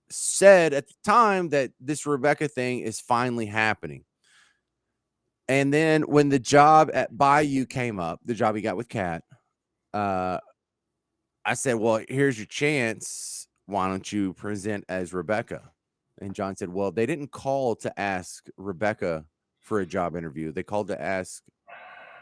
said at the time that this Rebecca thing is finally happening. And then when the job at Bayou came up, the job he got with Kat, I said, well, here's your chance. Why don't you present as Rebecca? And John said, well, they didn't call to ask Rebecca for a job interview. They called to ask.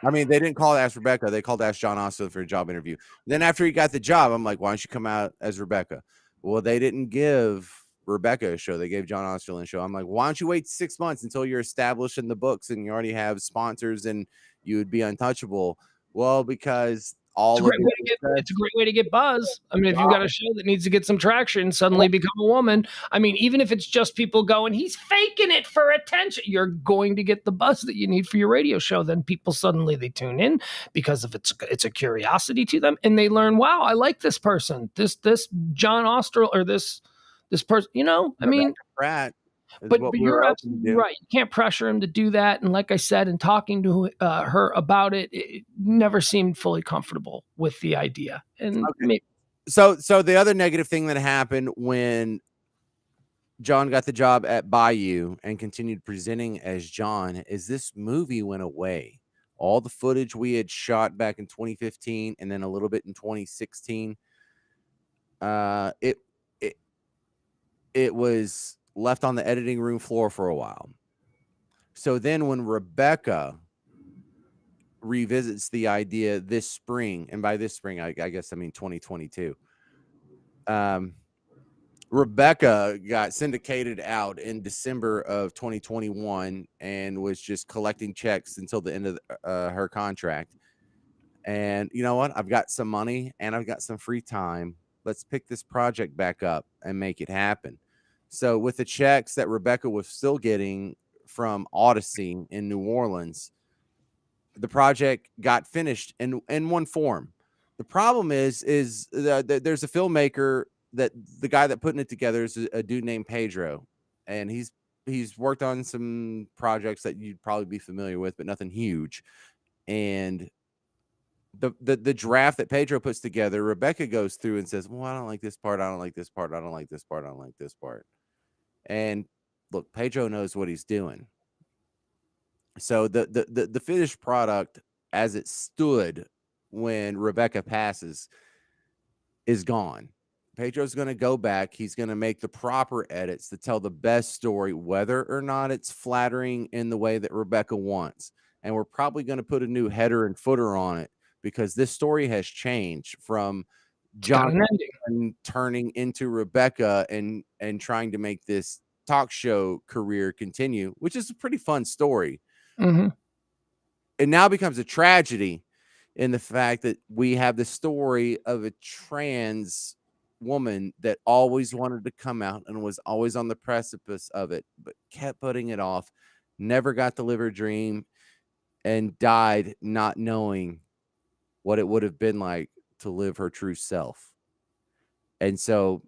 They didn't call to ask Rebecca. They called to ask John Osterland for a job interview. Then after he got the job, I'm like, why don't you come out as Rebecca? Well, they didn't give Rebecca a show. They gave John Osterland a show. I'm like, why don't you wait 6 months until you're established in the books and you already have sponsors and you would be untouchable? Well, because it's a great way to get buzz. I mean, if you've got a show that needs to get some traction, suddenly become a woman. I mean, even if it's just people going, he's faking it for attention, you're going to get the buzz that you need for your radio show. Then people suddenly they tune in because of it's a curiosity to them, and they learn, wow, I like this person, this John Osterl, or this person. I mean, Pratt. is But what we you're were hoping to absolutely do. right. You can't pressure him to do that. And like I said, in talking to her about it, it never seemed fully comfortable with the idea. And Okay. So the other negative thing that happened when John got the job at Bayou and continued presenting as John is this movie went away. All the footage we had shot back in 2015 and then a little bit in 2016, uh, it it it was left on the editing room floor for a while. So then when Rebecca revisits the idea this spring, and by this spring, I guess I mean 2022. Um, Rebecca got syndicated out in December of 2021 and was just collecting checks until the end of her contract. And you know what? I've got some money and I've got some free time. Let's pick this project back up and make it happen. So, with the checks that Rebecca was still getting from Odyssey in New Orleans, the project got finished in one form. The problem is there's a filmmaker that the guy that putting it together is a dude named Pedro, and he's worked on some projects that you'd probably be familiar with, but nothing huge. And the draft that Pedro puts together, Rebecca goes through and says, "Well, I don't like this part. I don't like this part. I don't like this part. I don't like this part." And look, Pedro knows what he's doing. So the finished product as it stood when Rebecca passes is gone. Pedro's going to go back. He's going to make the proper edits to tell the best story, whether or not it's flattering in the way that Rebecca wants. And we're probably going to put a new header and footer on it because this story has changed from John turning into Rebecca and trying to make this talk show career continue, which is a pretty fun story. Mm-hmm. It now becomes a tragedy in the fact that we have the story of a trans woman that always wanted to come out and was always on the precipice of it, but kept putting it off, never got to live her dream, and died not knowing what it would have been like to live her true self. And so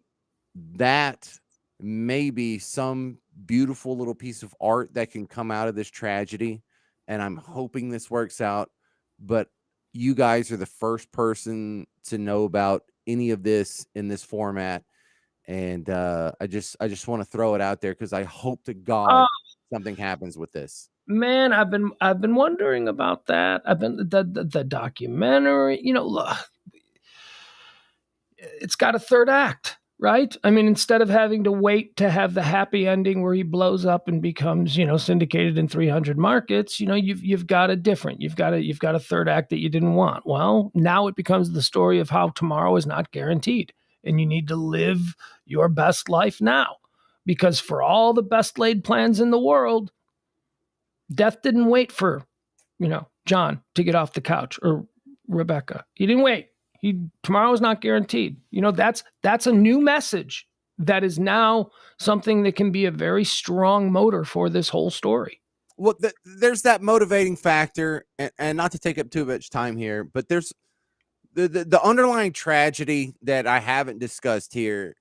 that may be some beautiful little piece of art that can come out of this tragedy. And I'm hoping this works out. But you guys are the first person to know about any of this in this format. And I just want to throw it out there because I hope to God something happens with this. Man, I've been wondering about that. I've been the documentary, look, it's got a third act, right? I mean, instead of having to wait to have the happy ending where he blows up and becomes, syndicated in 300 markets, you've got you've got a third act that you didn't want. Well, now it becomes the story of how tomorrow is not guaranteed and you need to live your best life now. Because for all the best laid plans in the world, death didn't wait for, John to get off the couch or Rebecca. He didn't wait. Tomorrow is not guaranteed. That's a new message that is now something that can be a very strong motor for this whole story. Well, there's that motivating factor, and not to take up too much time here, but there's the underlying tragedy that I haven't discussed here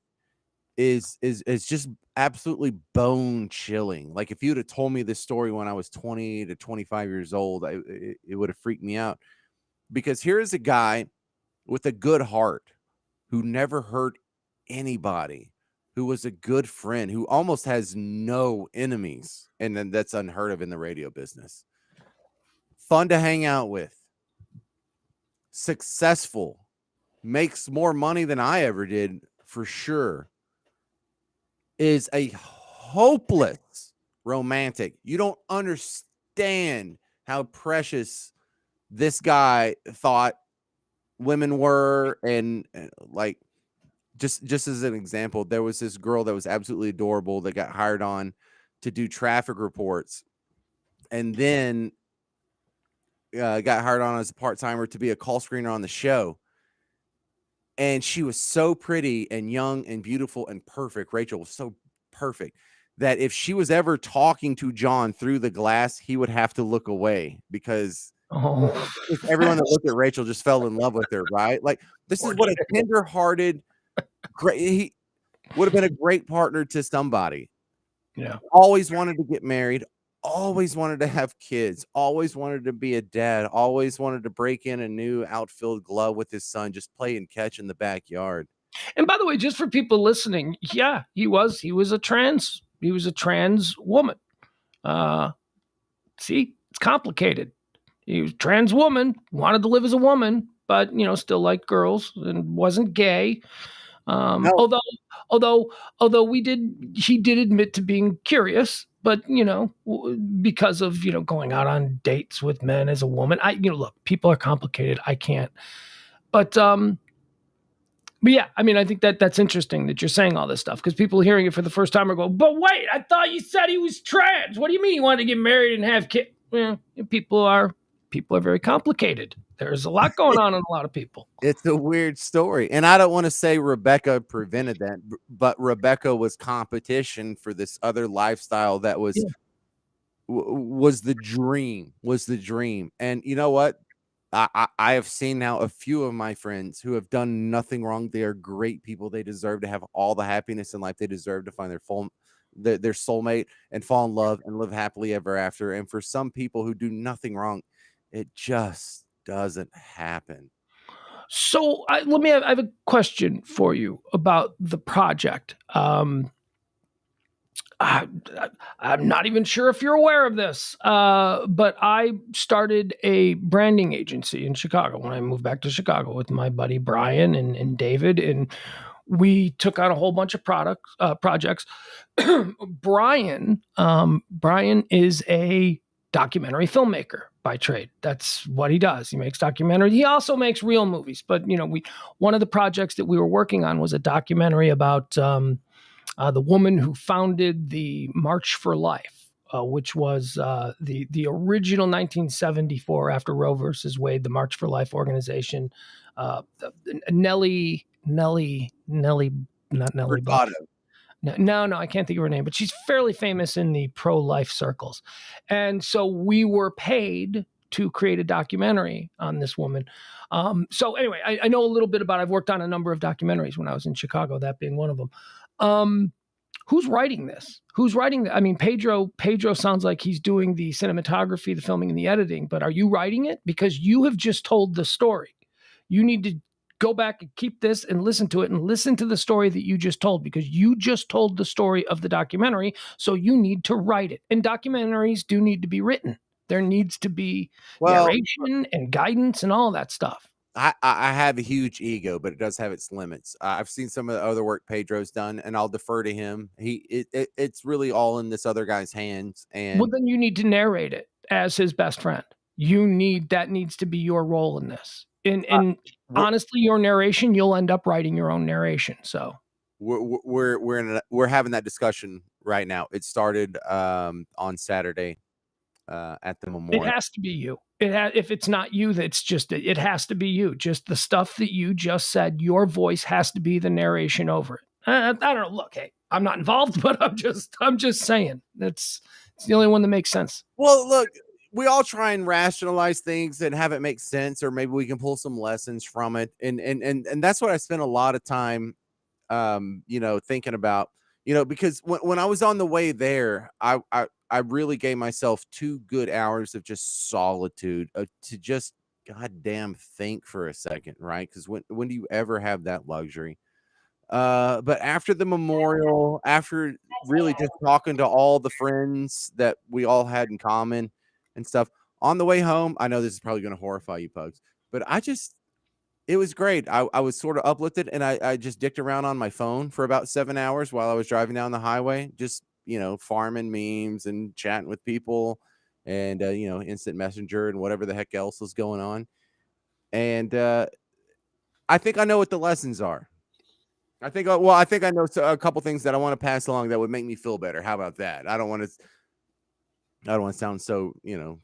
is just absolutely bone chilling. Like if you'd have told me this story when I was 20 to 25 years old, it would have freaked me out. Because here is a guy with a good heart who never hurt anybody, who was a good friend, who almost has no enemies. And then that's unheard of in the radio business. Fun to hang out with. Successful. Makes more money than I ever did, for sure. Is a hopeless romantic. You don't understand how precious this guy thought women were. And like, just as an example, there was this girl that was absolutely adorable that got hired on to do traffic reports and then got hired on as a part-timer to be a call screener on the show. And she was so pretty and young and beautiful and perfect. Rachel was so perfect that if she was ever talking to John through the glass, he would have to look away because everyone that looked at Rachel just fell in love with her, right? Like, this is what a tender-hearted, he would have been a great partner to somebody. Yeah. Always wanted to get married, always wanted to have kids, always wanted to be a dad, always wanted to break in a new outfield glove with his son, just play and catch in the backyard. And by the way, just for people listening, yeah, he was a trans woman. Uh, see, it's complicated. He was a trans woman, wanted to live as a woman, but still liked girls and wasn't gay. Um, No, although, although he did admit to being curious, but because of going out on dates with men as a woman. Look, people are complicated. I can't, but yeah, I mean, I think that's interesting that you're saying all this stuff because people hearing it for the first time are going, "But wait, I thought you said he was trans. What do you mean he wanted to get married and have kids?" Well, people are very complicated. There's a lot going on in a lot of people. it's a weird story. And I don't want to say Rebecca prevented that, but Rebecca was competition for this other lifestyle that was Yeah. was the dream, And you know what? I have seen now a few of my friends who have done nothing wrong. They are great people. They deserve to have all the happiness in life. They deserve to find their soulmate and fall in love and live happily ever after. And for some people who do nothing wrong, it just doesn't happen. So I have a question for you about the project. I, I'm not even sure if you're aware of this, but I started a branding agency in Chicago when I moved back to Chicago with my buddy Brian and David, and we took on a whole bunch of projects. Brian is a documentary filmmaker by trade. That's what he does. He makes documentaries. He also makes real movies. But one of the projects that we were working on was a documentary about the woman who founded the March for Life, which was the original 1974 after Roe versus Wade, the March for Life organization. Nellie, not Nellie, but Furtado. no, I can't think of her name, but she's fairly famous in the pro-life circles. And so we were paid to create a documentary on this woman. So anyway, I know a little bit about. I've worked on a number of documentaries when I was in Chicago, that being one of them. Who's writing this? Who's writing that? I mean, Pedro sounds like he's doing the cinematography, the filming, and the editing. But are you writing it? Because you have just told the story. You need to go back and keep this and listen to it and listen to the story that you just told because you just told the story of the documentary. So you need to write it. And documentaries do need to be written. There needs to be narration and guidance and all that stuff. I have a huge ego, but it does have its limits. I've seen some of the other work Pedro's done, and I'll defer to him. It's really all in this other guy's hands. And well, then you need to narrate it as his best friend. That needs to be your role in this. And honestly, your narration, you'll end up writing your own narration. So we're having that discussion right now. It started on Saturday at the memorial. It has to be you. If it's not you, it has to be you. Just the stuff that you just said, your voice has to be the narration over it. I don't know. Look, hey, I'm not involved, but I'm just saying it's the only one that makes sense. Well, look, we all try and rationalize things and have it make sense, or maybe we can pull some lessons from it. And that's what I spent a lot of time, thinking about, because when I was on the way there, I really gave myself 2 good hours of just solitude to just goddamn think for a second, right? Because when do you ever have that luxury? But after the memorial, after really just talking to all the friends that we all had in common and stuff, on the way home, I know this is probably going to horrify you, Pugs, but it was great. I was sort of uplifted, and I just dicked around on my phone for about 7 hours while I was driving down the highway, just farming memes and chatting with people, and instant messenger and whatever the heck else was going on. And I think I know what the lessons are. I think I know a couple things that I want to pass along that would make me feel better. How about that? I don't want to sound so,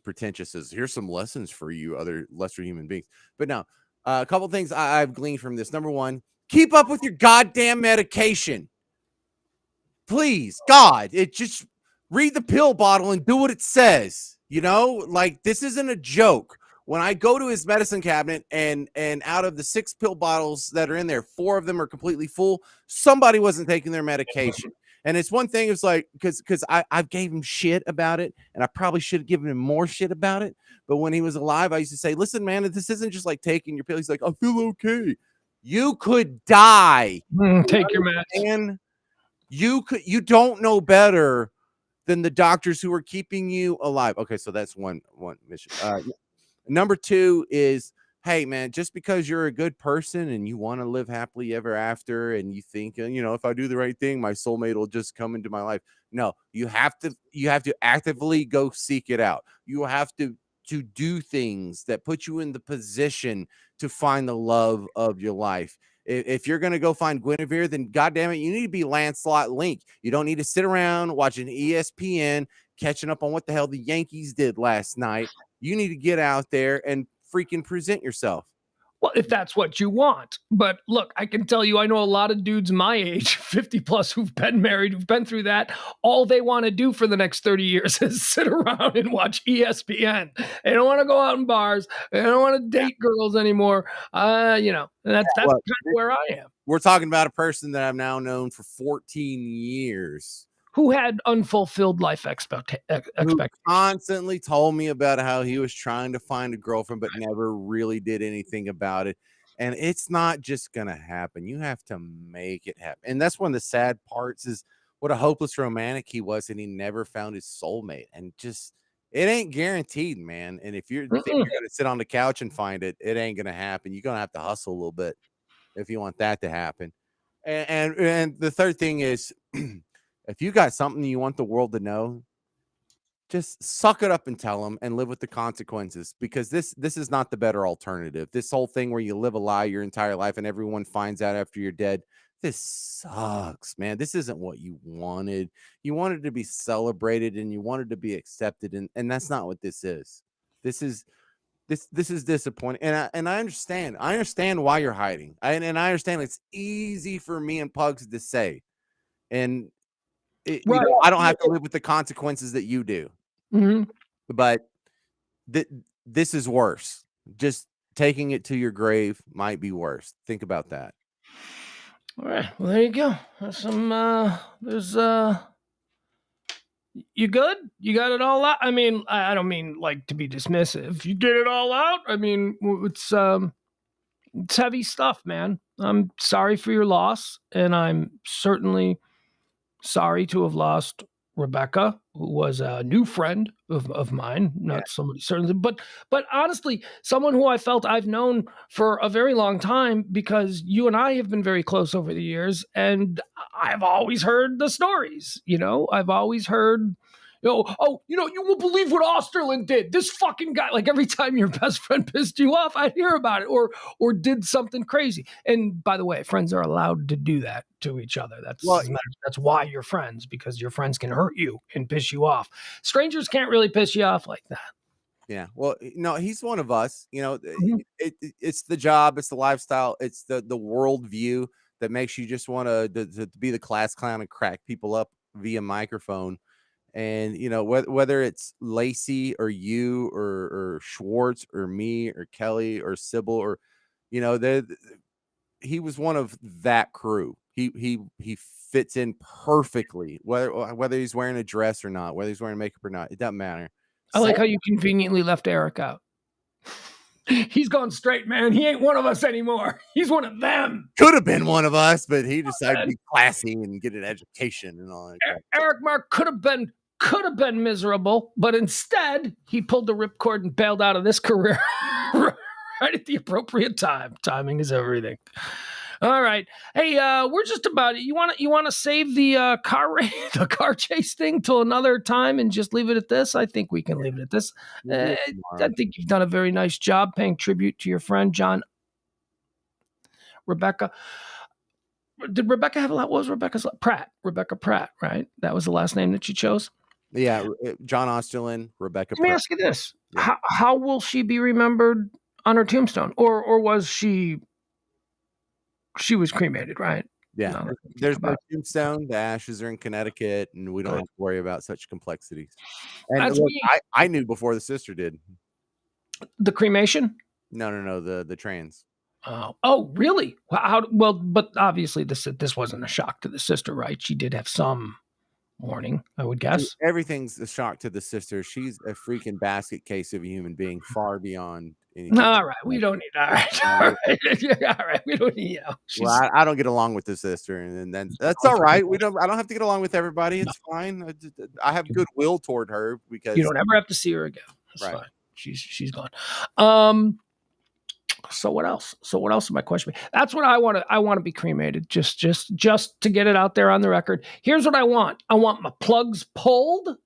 pretentious as here's some lessons for you other lesser human beings. But no, a couple things I've gleaned from this. Number one, keep up with your goddamn medication. Please, God, just read the pill bottle and do what it says. Like, this isn't a joke. When I go to his medicine cabinet and out of the 6 pill bottles that are in there, 4 of them are completely full. Somebody wasn't taking their medication. And it's one thing, it's like, because I gave him shit about it, and I probably should have given him more shit about it. But when he was alive, I used to say, listen, man, this isn't just like taking your pill. He's like, I feel okay. You could die. Take your meds. And you don't know better than the doctors who are keeping you alive. Okay, so that's one mission. Number two is, hey, man, just because you're a good person and you want to live happily ever after, and you think, if I do the right thing, my soulmate will just come into my life. No, you have to actively go seek it out. You have to do things that put you in the position to find the love of your life. If you're going to go find Guinevere, then goddamn it, you need to be Lancelot Link. You don't need to sit around watching ESPN, catching up on what the hell the Yankees did last night. You need to get out there and freaking present yourself. Well, if that's what you want. But look, I can tell you, I know a lot of dudes my age, 50 plus, who've been married, who've been through that. All they want to do for the next 30 years is sit around and watch ESPN. They don't want to go out in bars. They don't want to date girls anymore. And that's kind of where I am. We're talking about a person that I've now known for 14 years. Who had unfulfilled life expectations. Who constantly told me about how he was trying to find a girlfriend, but never really did anything about it. And it's not just going to happen. You have to make it happen. And that's one of the sad parts, is what a hopeless romantic he was, and he never found his soulmate. And just, it ain't guaranteed, man. And if you're going to sit on the couch and find it, it ain't going to happen. You're going to have to hustle a little bit if you want that to happen. And the third thing is, if you got something you want the world to know, just suck it up and tell them, and live with the consequences, because this is not the better alternative. This whole thing where you live a lie your entire life and everyone finds out after you're dead, this sucks, man. This isn't what you wanted. You wanted to be celebrated, and you wanted to be accepted, and that's not what this is. This is disappointing. And I understand. I understand why you're hiding. And I understand it's easy for me and Pugs to say. And I don't have to live with the consequences that you do. Mm-hmm. But this is worse. Just taking it to your grave might be worse. Think about that. All right. Well, there you go. You good? You got it all out? I mean, I don't mean like to be dismissive. You get it all out? I mean, it's heavy stuff, man. I'm sorry for your loss, and I'm certainly sorry to have lost Rebecca, who was a new friend of mine, not somebody certainly, but honestly, someone who I felt I've known for a very long time, because you and I have been very close over the years, and I've always heard the stories. I've always heard, you won't believe what Osterland did. This fucking guy, like every time your best friend pissed you off, I'd hear about it, or did something crazy. And by the way, friends are allowed to do that to each other. That's why you're friends, because your friends can hurt you and piss you off. Strangers can't really piss you off like that. Yeah. Well, no, he's one of us. It's the job, it's the lifestyle, it's the world view that makes you just want to be the class clown and crack people up via microphone. And whether it's Lacey or you or Schwartz or me or Kelly or Sybil, or he was one of that crew. He fits in perfectly, whether he's wearing a dress or not, whether he's wearing makeup or not, it doesn't matter. I like how you conveniently left Eric out. He's gone straight, man. He ain't one of us anymore. He's one of them. Could have been one of us, but he decided to be classy and get an education and all that. Eric Mark could have been miserable, but instead he pulled the ripcord and bailed out of this career right at the appropriate time. Timing is everything. All right. Hey, we're just about it. You want to save the car chase thing till another time and just leave it at this? I think we can leave it at this. I think you've done a very nice job paying tribute to your friend John. Rebecca. Did Rebecca have a lot? What was Rebecca's Pratt? Rebecca Pratt, right? That was the last name that she chose. Yeah, John Osterland, Rebecca. Let me ask you this: how will she be remembered on her tombstone, or was she? She was cremated, right? Yeah. No, there's no tombstone. The ashes are in Connecticut, and we don't have to worry about such complexities. And look, I knew before the sister did. The cremation? No, the trans. Oh, really? Well, but obviously this wasn't a shock to the sister, right? She did have some warning, I would guess. Everything's a shock to the sister. She's a freaking basket case of a human being, far beyond anything. All right, we don't need. All right, all right, yeah, all right. We don't need. Well, She's I don't get along with the sister, and then that's going all through. right. I don't have to get along with everybody. No, It's fine. I have goodwill toward her you because don't ever have to see her again. That's right. fine. She's gone. So what else? So what else am I questioning? That's what I want to. I want to be cremated. Just to get it out there on the record. Here's what I want. I want my plugs pulled,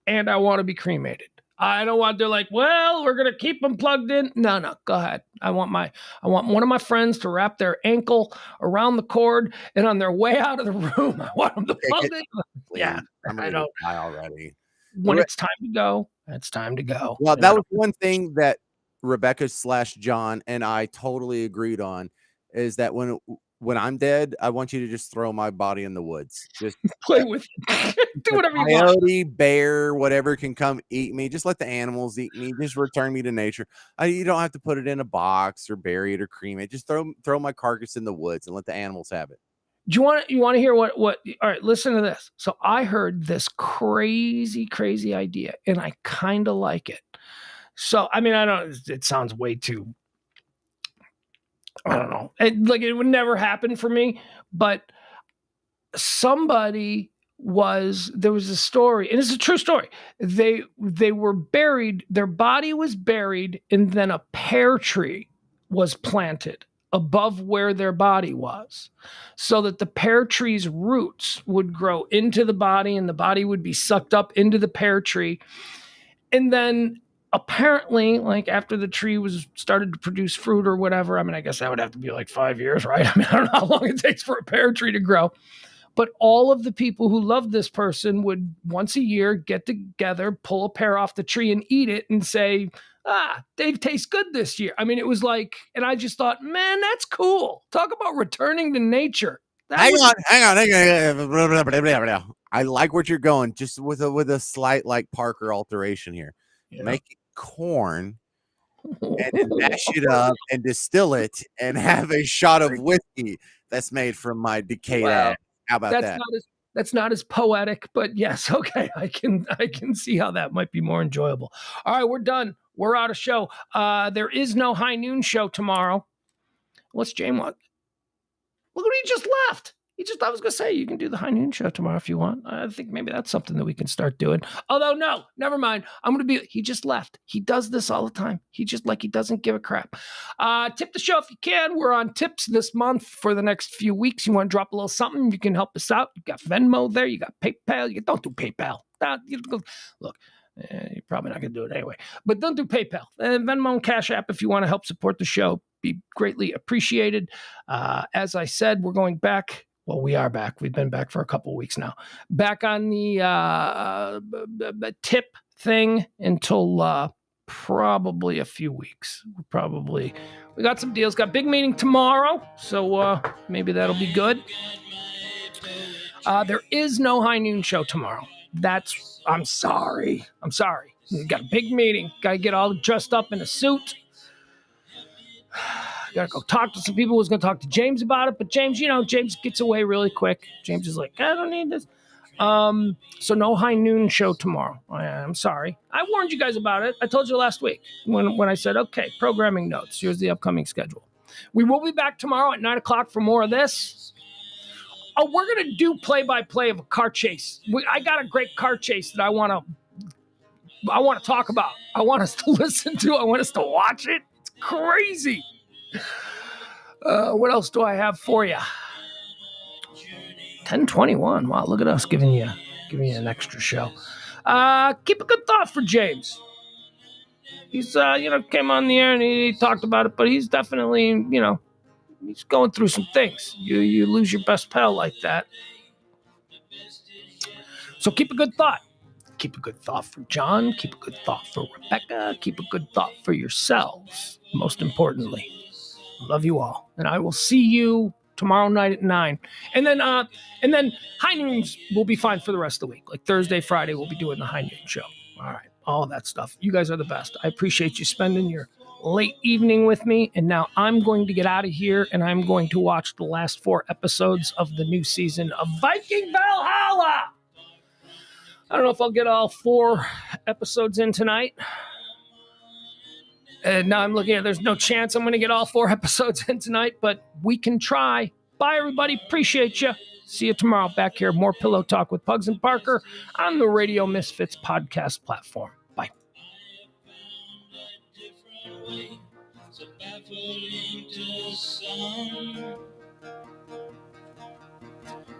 and I want to be cremated. I don't want they're like, well, we're gonna keep them plugged in. No, go ahead. I want one of my friends to wrap their ankle around the cord, and on their way out of the room, I want them to plug it. Yeah, I'm ready to die already. When it's time to go, it's time to go. Well, that was one thing that Rebecca / John and I totally agreed on, is that when I'm dead, I want you to just throw my body in the woods. Just play with it. Do whatever you want. Coyote, bear, whatever can come eat me. Just let the animals eat me. Just return me to nature. You don't have to put it in a box or bury it or cremate it. Just throw my carcass in the woods and let the animals have it. Do you want to hear what all right, listen to this. So I heard this crazy idea, and I kind of like it. So I mean, it sounds way too, I don't know. It would never happen for me, but there was a story, and it's a true story. They were buried, their body was buried, and then a pear tree was planted above where their body was, so that the pear tree's roots would grow into the body, and the body would be sucked up into the pear tree. And then apparently, like after the tree was started to produce fruit or whatever, I mean, I guess that would have to be like 5 years, right? I mean, I don't know how long it takes for a pear tree to grow. But all of the people who loved this person would once a year get together, pull a pear off the tree and eat it and say, Dave tastes good this year. I mean, it was like, and I just thought, man, that's cool. Talk about returning to nature. Hang on. I like what you're going, just with a slight like Parker alteration here. Yeah. Make it corn and then mash it up and distill it and have a shot of whiskey that's made from my decayed ass. How about that? That's not as poetic, but yes, okay. I can see how that might be more enjoyable. All right, we're done. We're out of show. There is no high noon show tomorrow. What's James want? Look what he just left. I was going to say, you can do the high noon show tomorrow if you want. I think maybe that's something that we can start doing. Although, no, never mind. He just left. He does this all the time. He doesn't give a crap. Tip the show if you can. We're on tips this month for the next few weeks. You want to drop a little something, you can help us out. You got Venmo there. You got PayPal. Don't do PayPal. Look. You're probably not going to do it anyway. But don't do PayPal. Venmo and Cash App if you want to help support the show. Be greatly appreciated. As I said, we're going back. Well, we are back. We've been back for a couple of weeks now. Back on the tip thing until probably a few weeks. We got some deals. Got big meeting tomorrow, so maybe that'll be good. There is no high noon show tomorrow. I'm sorry. We got a big meeting. Got to get all dressed up in a suit. Got to go talk to some people. I was going to talk to James about it, but James, James gets away really quick. James is like, I don't need this. So no high noon show tomorrow. I'm sorry. I warned you guys about it. I told you last week when I said, okay, programming notes. Here's the upcoming schedule. We will be back tomorrow at 9:00 for more of this. Oh, we're going to do play-by-play of a car chase. I got a great car chase that I want to talk about. I want us to listen to. I want us to watch it. It's crazy. What else do I have for you? 10:21. Wow, look at us giving you an extra show. Keep a good thought for James. He's came on the air and he talked about it, but he's definitely he's going through some things. You lose your best pal like that. So keep a good thought. Keep a good thought for John. Keep a good thought for Rebecca. Keep a good thought for yourselves. Most importantly, love you all. And I will see you tomorrow night at 9. And then high noons will be fine for the rest of the week. Like Thursday, Friday, we'll be doing the high noon show. All right. All of that stuff. You guys are the best. I appreciate you spending your late evening with me. And now I'm going to get out of here and I'm going to watch the last 4 episodes of the new season of Viking Valhalla. I don't know if I'll get all 4 episodes in tonight. And now I'm looking at, there's no chance I'm going to get all 4 episodes in tonight, but we can try. Bye, everybody. Appreciate you. See you tomorrow back here. More Pillow Talk with Pugs and Parker on the Radio Misfits podcast platform. Bye.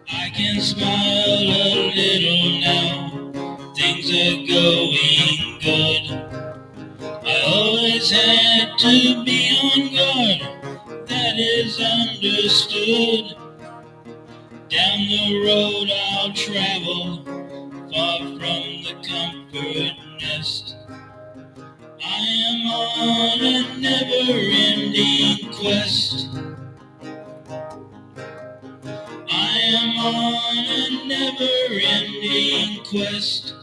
I can smile a little now. Things are going good. I always had to be on guard. That is understood. Down the road I'll travel, far from the comfort nest. I am on a never-ending quest. I am on a never-ending quest.